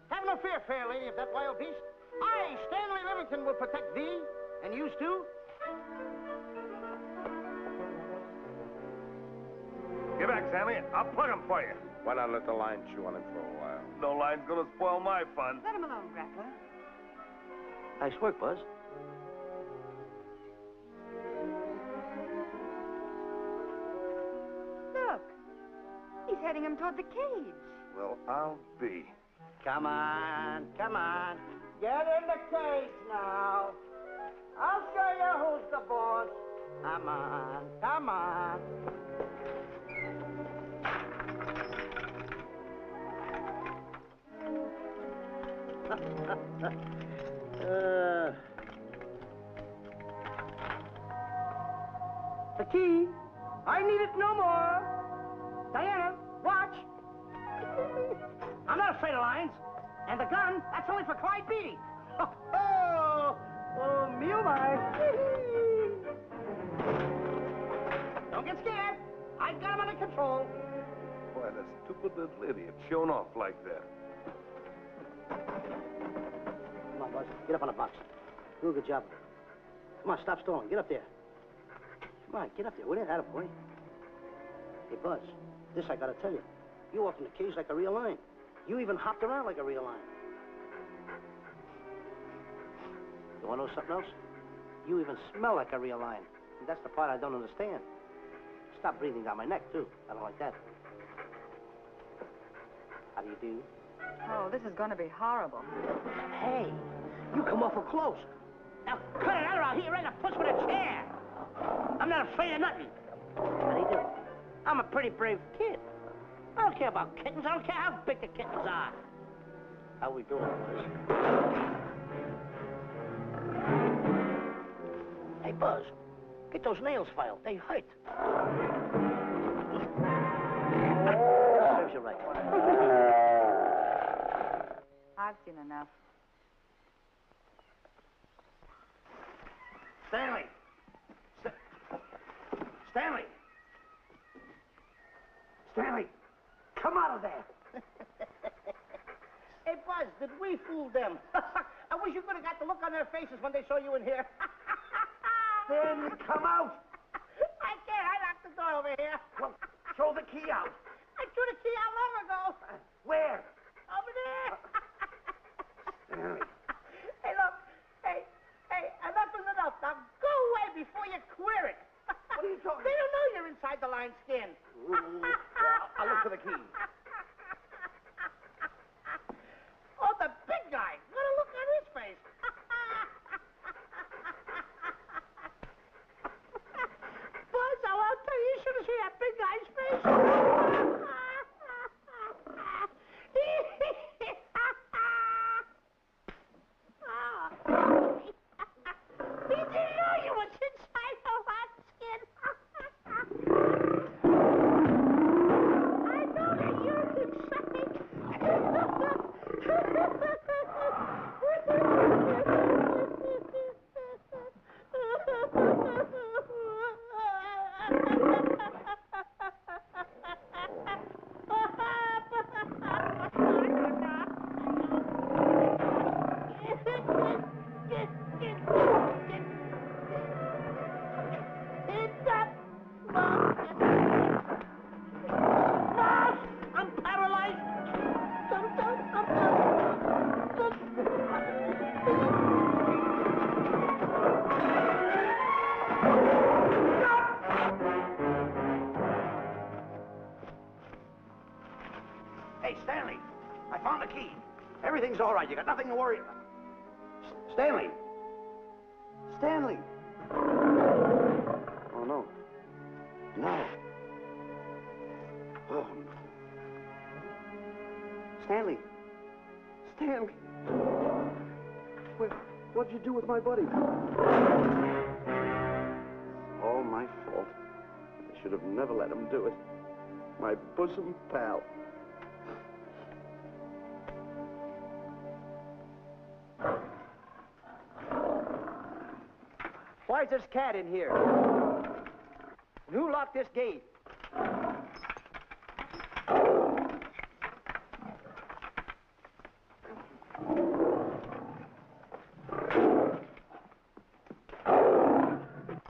Have no fear, fair lady of that wild beast. I, Stanley Livington, will protect thee, and you too. Get back, Stanley. I'll plug him for you. Why not let the lion chew on him for a while? No lion's gonna spoil my fun. Let him alone, Grappler. Nice work, Buzz. Look. He's heading him toward the cage. Well, I'll be. Come on, come on. Get in the cage now. I'll show you who's the boss. Come on, come on. The key. I need it no more. Diana, watch. I'm not afraid of lions. And the gun, that's only for Clyde Beatty. Oh, me oh my. Don't get scared. I've got him under control. Boy, that stupid little idiot showing off like that. Come on, Buzz. Get up on the box. Do a good job. Come on, stop stalling. Get up there. Come on, get up there, will you? Attaboy. Hey, Buzz, this I gotta tell you. You walked in the cage like a real lion. You even hopped around like a real lion. You wanna know something else? You even smell like a real lion. And that's the part I don't understand. Stop breathing down my neck, too. I don't like that. How do you do? Oh, this is going to be horrible. Hey, you come awful close. Now, cut it out around here right in the puss with a chair. I'm not afraid of nothing. How do you do? I'm a pretty brave kid. I don't care about kittens. I don't care how big the kittens are. How we doing, Buzz? Hey, Buzz, get those nails filed. They hurt. Serves you right. I've seen enough. Stanley! Stanley! Stanley! Come out of there! Hey, Buzz, did we fool them? I wish you could have got the look on their faces when they saw you in here. Stanley, come out! I can't. I locked the door over here. Well, throw the key out. I threw the key out long ago. Where? Over there. Stanley. Hey, look. Hey, enough is enough. Now go away before you queer it. What are you talking They don't know you're inside the lion's skin. I'll look for the key. Oh, the big guy. What a look on his face. Buzz, I'll tell you, you should have seen that big guy's face. He Everything's all right. You got nothing to worry about. Stanley. Stanley. Oh, no. No. Oh. Stanley. Stanley. What'd you do with my buddy? All my fault. I should have never let him do it. My bosom pal. Why's this cat in here? Who locked this gate?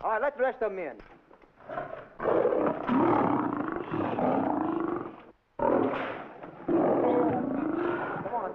All right, let the rest of them in. Come on.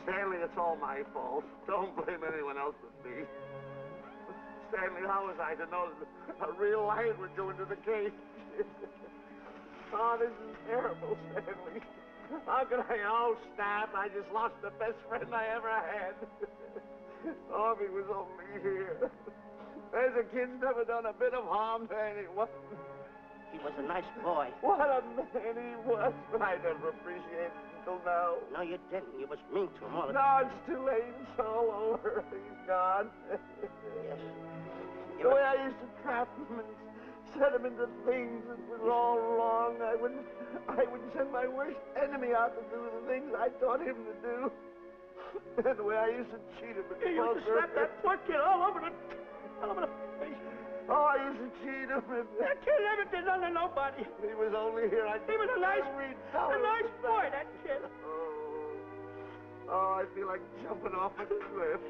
Stanley, it's all my fault. Don't blame anyone else but me. Stanley, how was I to know that a real lion would go into the cage? Oh, this is terrible, Stanley. How could I? Oh, snap. I just lost the best friend I ever had. Oh, if he was only here. There's a kid's never done a bit of harm to anyone. He was a nice boy. What a man he was, but I never appreciated it until now. No, you didn't. You was mean to him all the No, it's too late. It's all over. He's gone. Yes. The way I used to trap him and set him into things that was all wrong. I would send my worst enemy out to do the things I taught him to do. And the way I used to cheat him. You used to slap that poor kid all over the face. Oh, I used to cheat him. That kid never did nothing to nobody. He was only here. He was a nice boy, that kid. Oh, I feel like jumping off a cliff.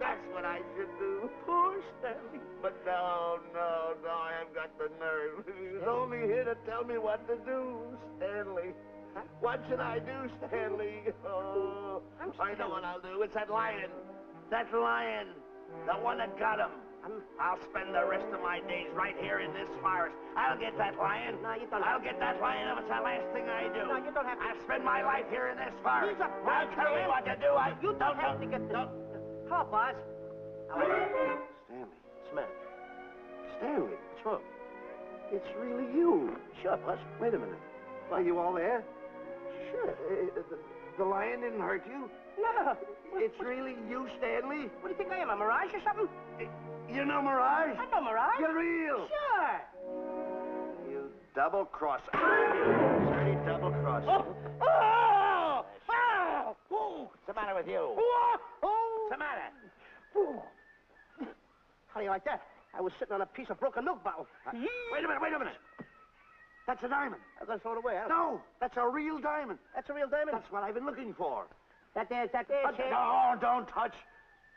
That's what I should do. Poor Stanley. But no, I haven't got the nerve. He was only here to tell me what to do, Stanley. What should I do, Stanley? Oh, I know what I'll do. It's that lion. That lion. The one that got him. I'll spend the rest of my days right here in this forest. I'll get that lion. No, you don't I'll get that lion if it's the last thing I do. No, you don't have to. I'll spend my life here in this forest. He's a Now tell me what to do. You don't have to get... Don't. Come on, Buzz. Stanley. Smith. Stanley. What's wrong? It's really you. Sure, Buzz. Wait a minute. Are you all there? Sure. The lion didn't hurt you? No. It's really you, Stanley? What do you think I am, a mirage or something? You know Mirage? I know Mirage. You're real. Sure. You double-cross. Dirty double-cross. Oh! Oh! Oh! What's the matter with you? Oh! What's the matter? Oh! How do you like that? I was sitting on a piece of broken milk bottle. Wait a minute. That's a diamond. I'm going to throw it away. No, that's a real diamond. That's a real diamond? That's what I've been looking for. That there, Shemp. No, don't touch.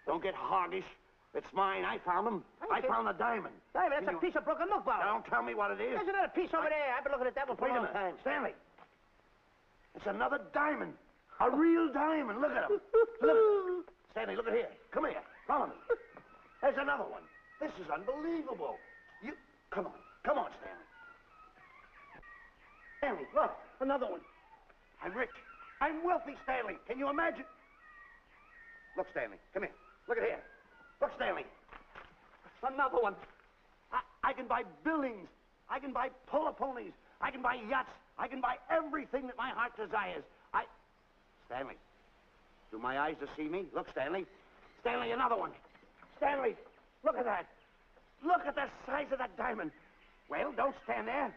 Don't get hoggish. It's mine. I found them. I found the diamond. Diamond, that's a piece of broken milk bottle. Don't tell me what it is. There's another piece over there. I've been looking at that one for Wait a a long minute. time. Stanley. It's another diamond. A real diamond. Look at him. Look. Stanley, look at here. Come here. Follow me. There's another one. This is unbelievable. You... Come on, Stanley. Stanley, look. Another one. I'm rich. I'm wealthy, Stanley. Can you imagine? Look, Stanley. Come here. Look at here. Look, Stanley. Another one. I can buy buildings. I can buy polo-ponies. I can buy yachts. I can buy everything that my heart desires. Stanley, do my eyes deceive me? Look, Stanley. Stanley, another one. Stanley, look at that. Look at the size of that diamond. Well, don't stand there.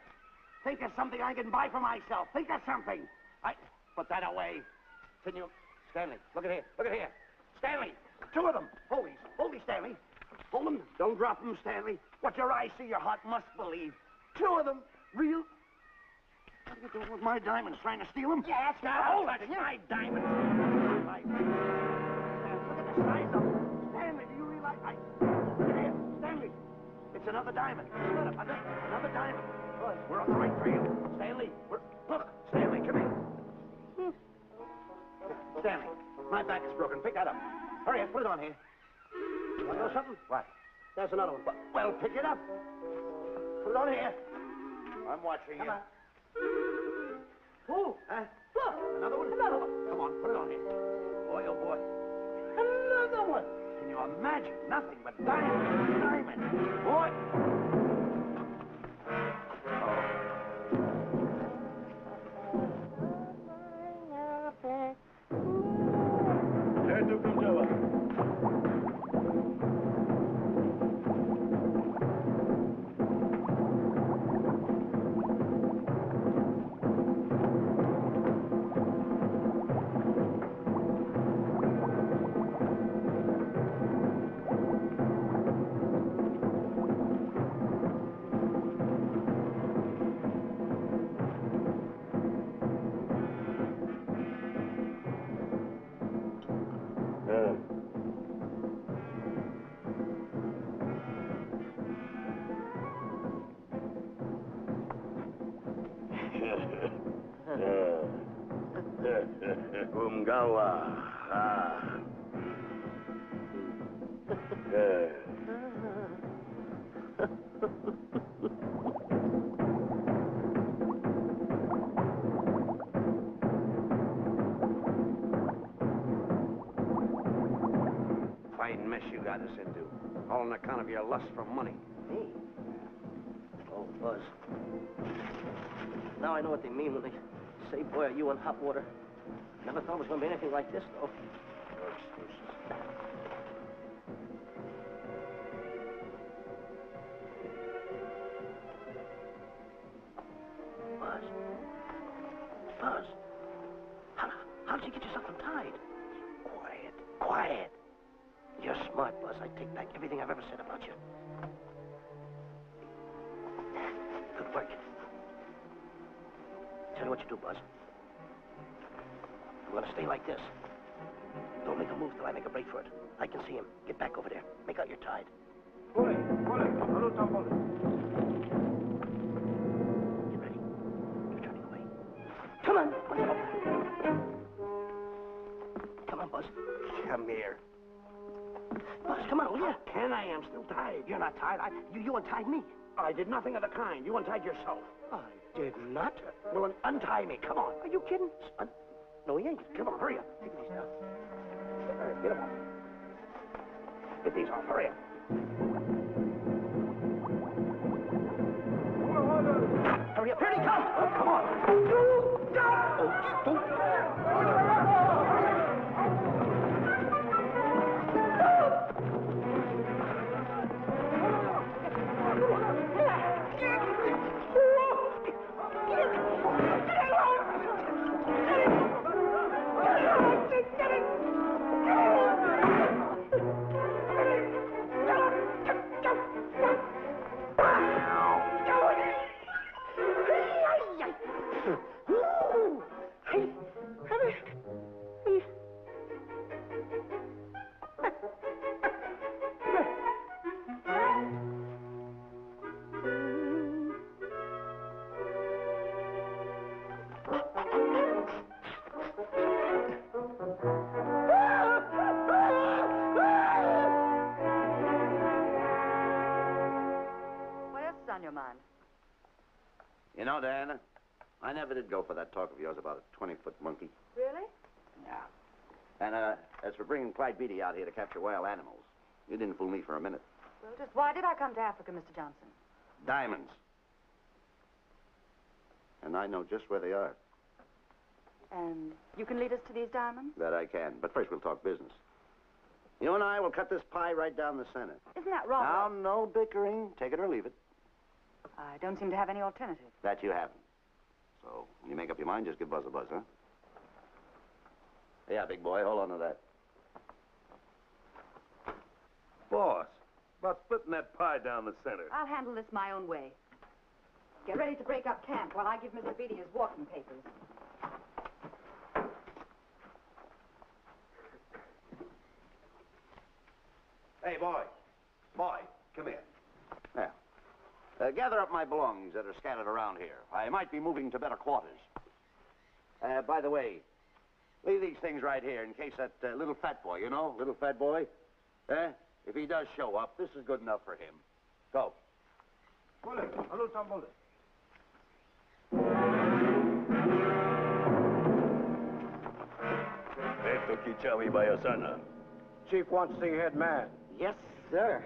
Think of something I can buy for myself. Think of something. Put that away. Can you... Stanley, look at here. Look at here. Stanley, two of them. Hold these, Stanley. Hold them. Don't drop them, Stanley. What your eyes see, your heart must believe. Two of them. Real... What are you doing with my diamonds? Trying to steal them? Yeah, that's Now, hold it. My diamonds. Look at the size of them. Stanley, do you realize... Look here. Stanley. It's another diamond. Look, another diamond. We're on the right trail. Stanley, look. Stanley, come here. Stanley, my back is broken. Pick that up. Hurry up, put it on here. You want to know something? What? There's another one. Well, pick it up. Put it on here. I'm watching you. Come on. Oh, Look, another one? Another one. Come on, put it on here. Boy, oh boy. Another one. Can you imagine? Nothing but diamond. Boy. Fine mess you got us into. All on account of your lust for money. Me? Oh, Buzz. Now I know what they mean when they say, boy, are you in hot water. Never thought it was going to be anything like this, though. Buzz. How did you get yourself untied? Quiet. You're smart, Buzz. I take back everything I've ever said about you. Good work. Tell you what you do, Buzz. I'm gonna stay like this. Don't make a move till I make a break for it. I can see him. Get back over there. Make out you're tied. Pull it. Tumble it. Get ready. You're turning away. Come on. Come on, Buzz. Come here. Buzz, come on, will you? Ken, I am still tied. You're not tied. You untied me. I did nothing of the kind. You untied yourself. I did not. Well, untie me. Come on. Are you kidding? No, he ain't. Come on, hurry up. Take these down. Get them off. Get these off. Hurry up. Hurry up. Here he comes. Oh, come on. Your mind. You know, Diana, I never did go for that talk of yours about a 20-foot monkey. Really? Yeah. And, as for bringing Clyde Beatty out here to capture wild animals, you didn't fool me for a minute. Well, just why did I come to Africa, Mr. Johnson? Diamonds. And I know just where they are. And you can lead us to these diamonds? That I can. But first we'll talk business. You and I will cut this pie right down the center. Isn't that wrong? Now, no bickering. Take it or leave it. I don't seem to have any alternative. That you haven't. So, when you make up your mind, just give Buzz a buzz, huh? Yeah, big boy, hold on to that. Boss, about splitting that pie down the center. I'll handle this my own way. Get ready to break up camp while I give Mr. Beatty his walking papers. Hey, boy. Boy, come here. Yeah. Gather up my belongings that are scattered around here. I might be moving to better quarters. By the way, leave these things right here in case that little fat boy, you know, little fat boy, if he does show up, this is good enough for him. Go. Bullet. A little bullet. Esto Kichawi Bayasana. Chief wants to see head man. Yes, sir.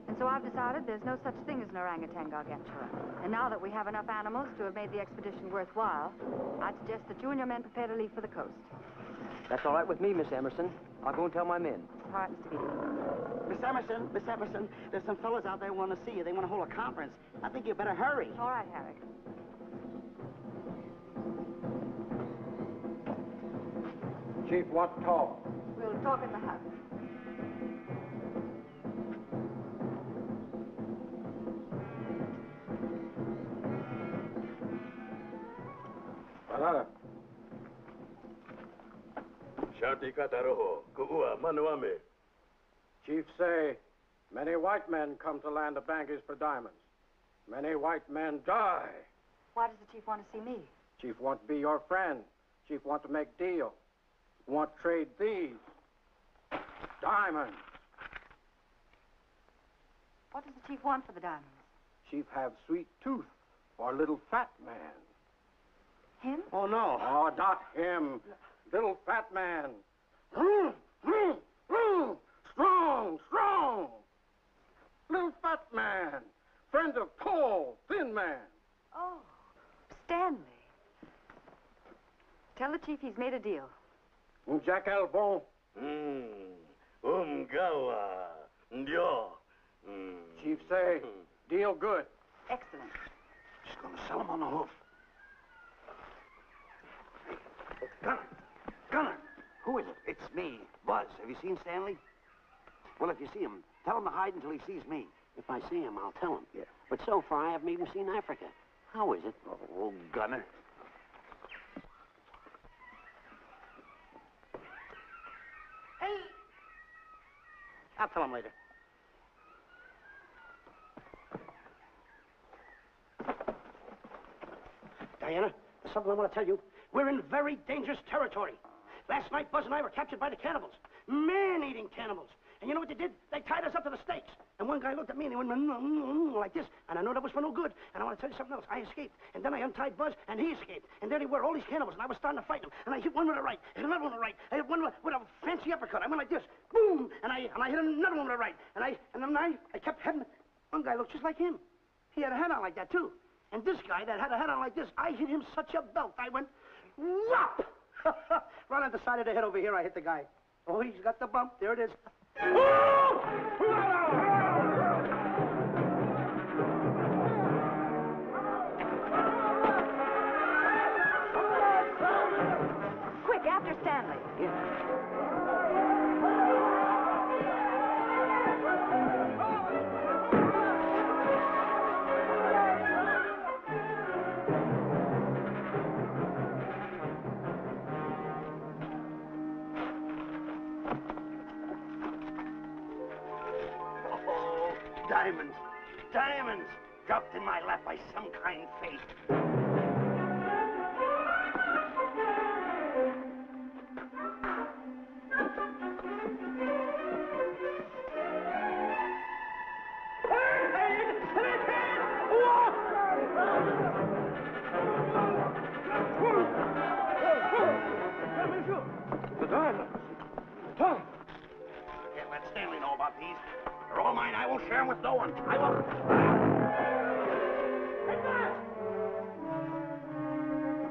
And so I've decided there's no such thing as an orangutan gargantua. And now that we have enough animals to have made the expedition worthwhile, I'd suggest that you and your men prepare to leave for the coast. That's all right with me, Miss Emerson. I'll go and tell my men. All right, Mr. Beatty. Miss Emerson, there's some fellas out there who want to see you. They want to hold a conference. I think you better hurry. All right, Harry. Chief wants to talk. We'll talk in the hut. Banana. Shanti Kataroho, Kuua, Manuame. Chief say, many white men come to land the Bangis for diamonds. Many white men die. Why does the chief want to see me? Chief want to be your friend. Chief want to make deal. Want to trade these. Diamonds. What does the chief want for the diamonds? Chief have sweet tooth for little fat man. Him? Oh, no. Oh, not him. Little fat man. Strong, strong. Little fat man. Friend of tall, thin man. Oh, Stanley. Tell the chief he's made a deal. Jack Albon. Umgawa, Ndio. Chief say, deal good. Excellent. She's going to sell him on the hoof. Gunner. Who is it? It's me, Buzz. Have you seen Stanley? Well, if you see him, tell him to hide until he sees me. If I see him, I'll tell him. Yeah. But so far, I haven't even seen Africa. How is it? Oh, Gunner. Hey! I'll tell him later. Diana, there's something I want to tell you. We're in very dangerous territory. Last night, Buzz and I were captured by the cannibals. Man-eating cannibals. And you know what they did? They tied us up to the stakes. And one guy looked at me and he went like this. And I know that was for no good. And I want to tell you something else. I escaped. And then I untied Buzz and he escaped. And there they were, all these cannibals. And I was starting to fight them. And I hit one with a right, hit another one with a right. I hit one with a fancy uppercut. I went like this. Boom! And I hit another one with a right. And then I kept having... One guy looked just like him. He had a hat on like that, too. And this guy that had a hat on like this, I hit him such a belt. I went... Whop! Right on the side of the head over here, I hit the guy. Oh, he's got the bump. There it is. Quick, after Stanley. Diamonds. Diamonds. Dropped in my lap by some kind fate. The diamonds. Tom. Can't let Stanley know about these. They're all mine. I won't share them with no one. I won't. Hey, Bess!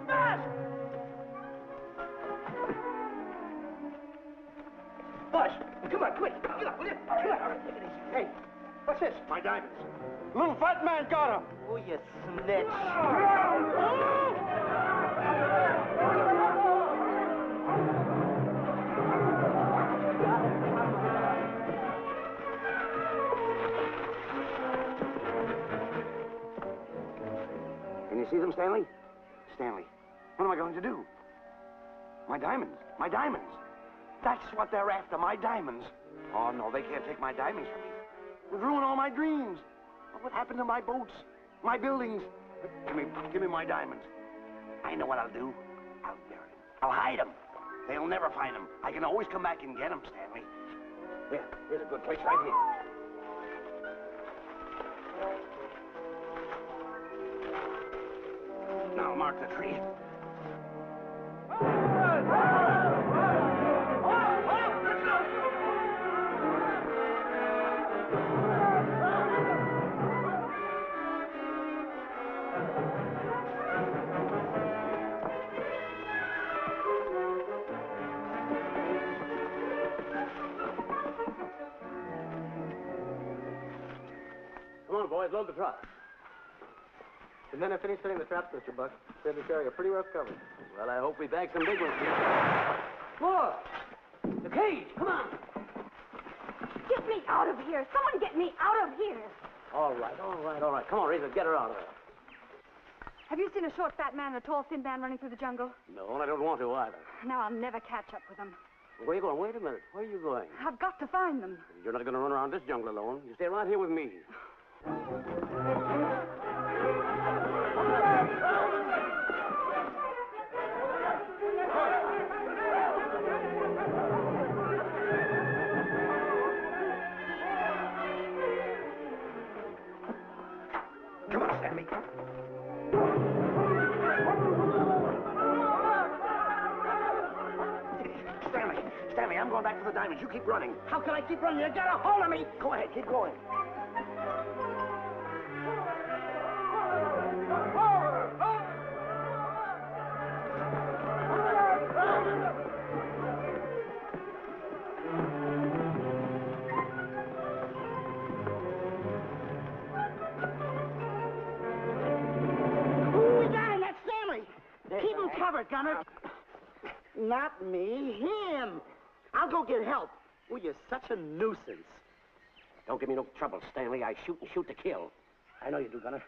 Bess! Boss, come on, quick. Get up, will you? Come on. Take it easy. Hey, what's this? My diamonds. Little fat man got him. Oh, you snitch. Can you see them, Stanley? Stanley, what am I going to do? My diamonds. My diamonds. That's what they're after, my diamonds. Oh, no, they can't take my diamonds from me. It would ruin all my dreams. What happened to my boats? My buildings? Give me my diamonds. I know what I'll do. I'll bury them. I'll hide them. They'll never find them. I can always come back and get them, Stanley. Here, here's a good place right here. Now mark the tree. Come on, boys, load the truck. The men have finished setting the traps, Mr. Buck. Said this area pretty rough covered. Well, I hope we bag some big ones here. More! The cage, come on! Get me out of here. Someone get me out of here. All right, all right, all right. Come on, Razor, get her out of there. Have you seen a short, fat man and a tall, thin man running through the jungle? No, and I don't want to either. Now I'll never catch up with them. Where are you going? Wait a minute. Where are you going? I've got to find them. You're not going to run around this jungle alone. You stay right here with me. Come on, Stanley. Stanley, I'm going back for the diamonds. You keep running. How can I keep running? You got a hold of me. Go ahead, keep going. We got him. That's Stanley. Keep him covered, Gunner. Not me, him. I'll go get help. Oh, you're such a nuisance. Don't give me no trouble, Stanley. I shoot and shoot to kill. I know you do, Gunner.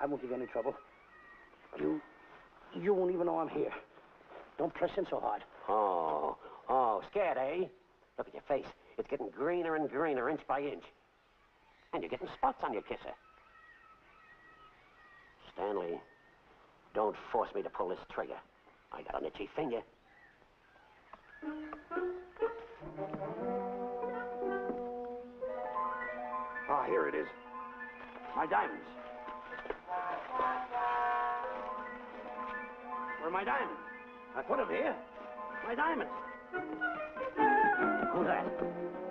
I won't give you any trouble. You won't even know I'm here. Don't press in so hard. Oh, scared, eh? Look at your face. It's getting greener and greener, inch by inch. And you're getting spots on your kisser. Stanley, don't force me to pull this trigger. I got an itchy finger. Ah, here it is. My diamonds. Where are my diamonds? I put them here. My diamonds. Who's that?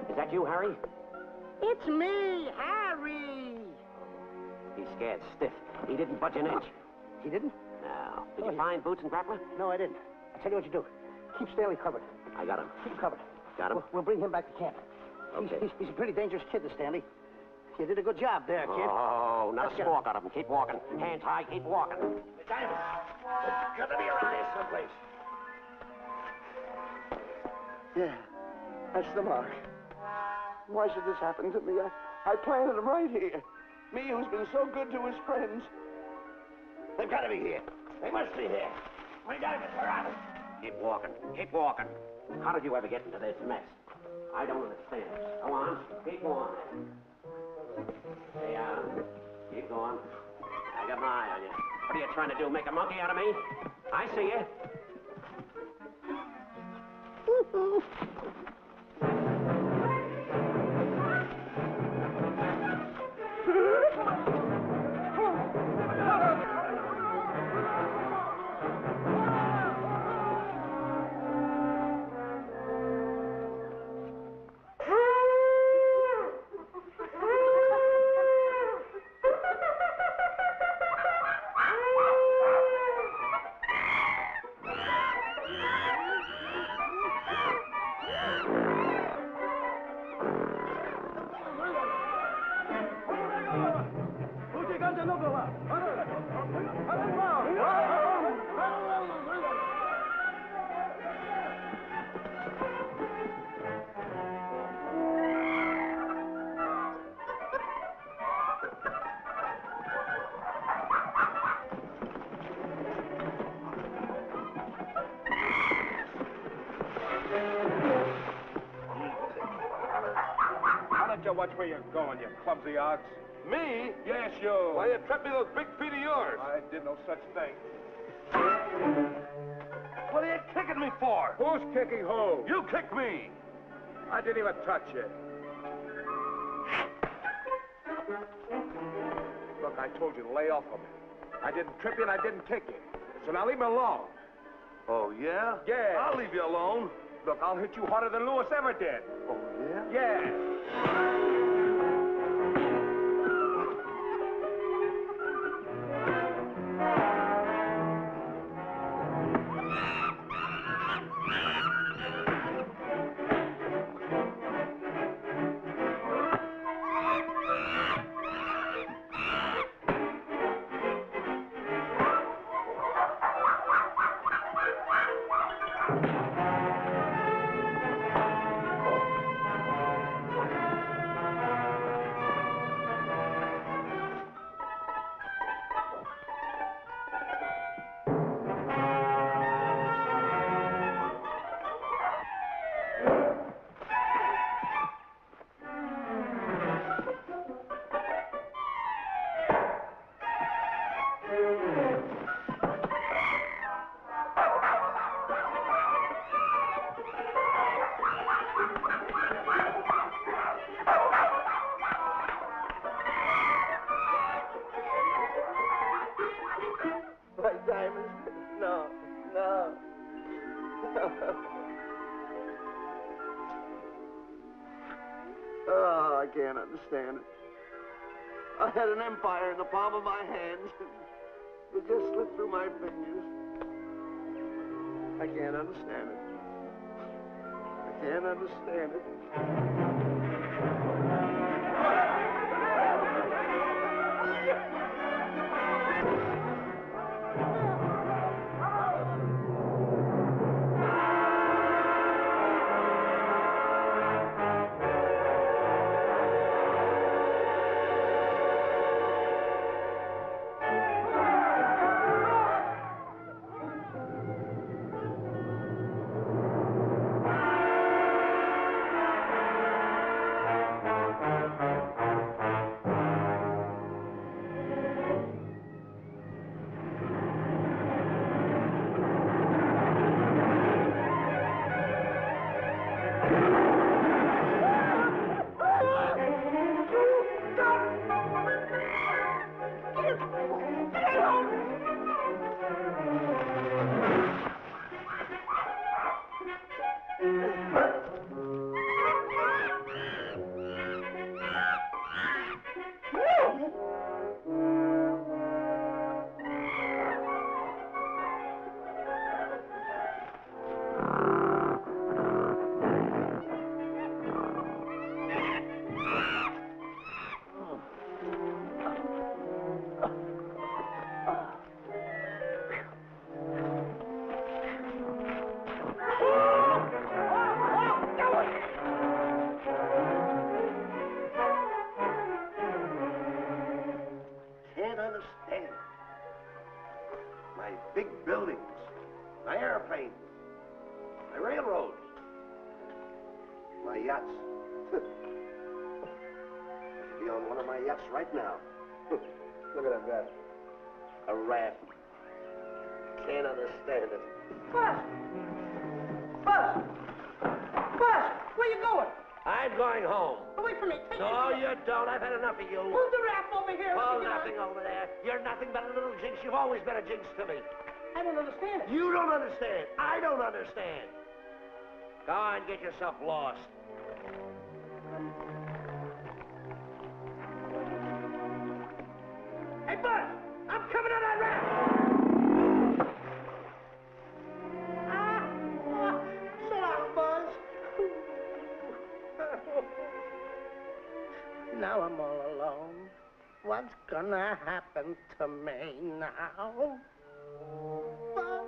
Is that you, Harry? It's me, Harry. He's scared stiff. He didn't budge an inch. He didn't? No. Did you find Boots and Grappler? No, I didn't. I'll tell you what you do. Keep Stanley covered. I got him. Keep him covered. Got him? We'll bring him back to camp. Okay. He's a pretty dangerous kid, this Stanley. You did a good job there, kid. Oh, not Let's a get squawk out of him. Keep walking. Hands high, keep walking. The diamonds. They're gonna be around here someplace. Yeah, that's the mark. Why should this happen to me? I planted them right here. Me, who's been so good to his friends. They've got to be here. They must be here. My diamonds, where are they? Keep walking. Keep walking. How did you ever get into this mess? I don't understand. Go on. Keep on. Hey, keep going. I got my eye on you. What are you trying to do, make a monkey out of me? I see you. Watch where you're going, you clumsy ox. Me? Yes, you. Why, you tripped me those big feet of yours. I did no such thing. What are you kicking me for? Who's kicking who? You kicked me. I didn't even touch you. Look, I told you to lay off of me. I didn't trip you and I didn't kick you. So now leave me alone. Oh, yeah? Yeah. I'll leave you alone. Look, I'll hit you harder than Lewis ever did. Oh, yeah? Yeah. My diamonds? No, no. Oh, I can't understand it. I had an empire in the palm of my hands. It just slipped through my fingers. I can't understand it. I can't understand it. Big buildings, my airplanes, my railroads, my yachts. be on one of my yachts right now. Look at that guy. A rat. Can't understand it. Buzz! Buzz! Buzz! Where you going? I'm going home. Wait for me. Take No, me. you don't. I've had enough of you. Move the raft over here. Oh, nothing over there. You're nothing but a little jinx. You've always been a jinx to me. I don't understand it. You don't understand. I don't understand. Go on, get yourself lost. Hey, Buzz! I'm coming on that raft! So long, Buzz. Now I'm all alone. What's gonna happen to me now? Buzz?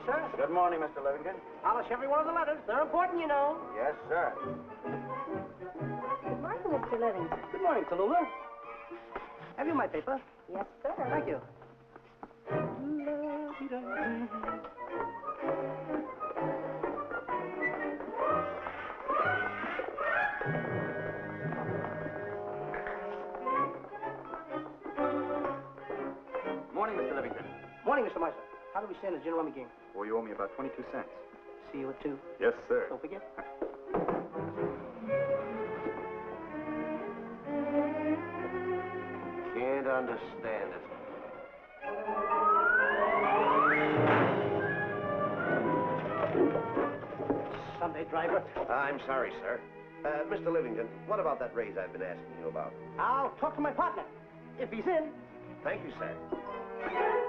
Sir? Good morning, Mr. Livington. Polish every one of the letters. They're important, you know. Yes, sir. Good morning, Mr. Livington. Good morning, Tallulah. Have you my paper? Yes, sir. Thank you. Morning, Mr. Livington. Morning, Mr. Meister. How do we stand in the gin rummy game? Well, you owe me about 22 cents. See you at 2. Yes, sir. Don't forget. Can't understand it. Sunday driver. I'm sorry, sir. Mr. Livington, what about that raise I've been asking you about? I'll talk to my partner. If he's in. Thank you, sir.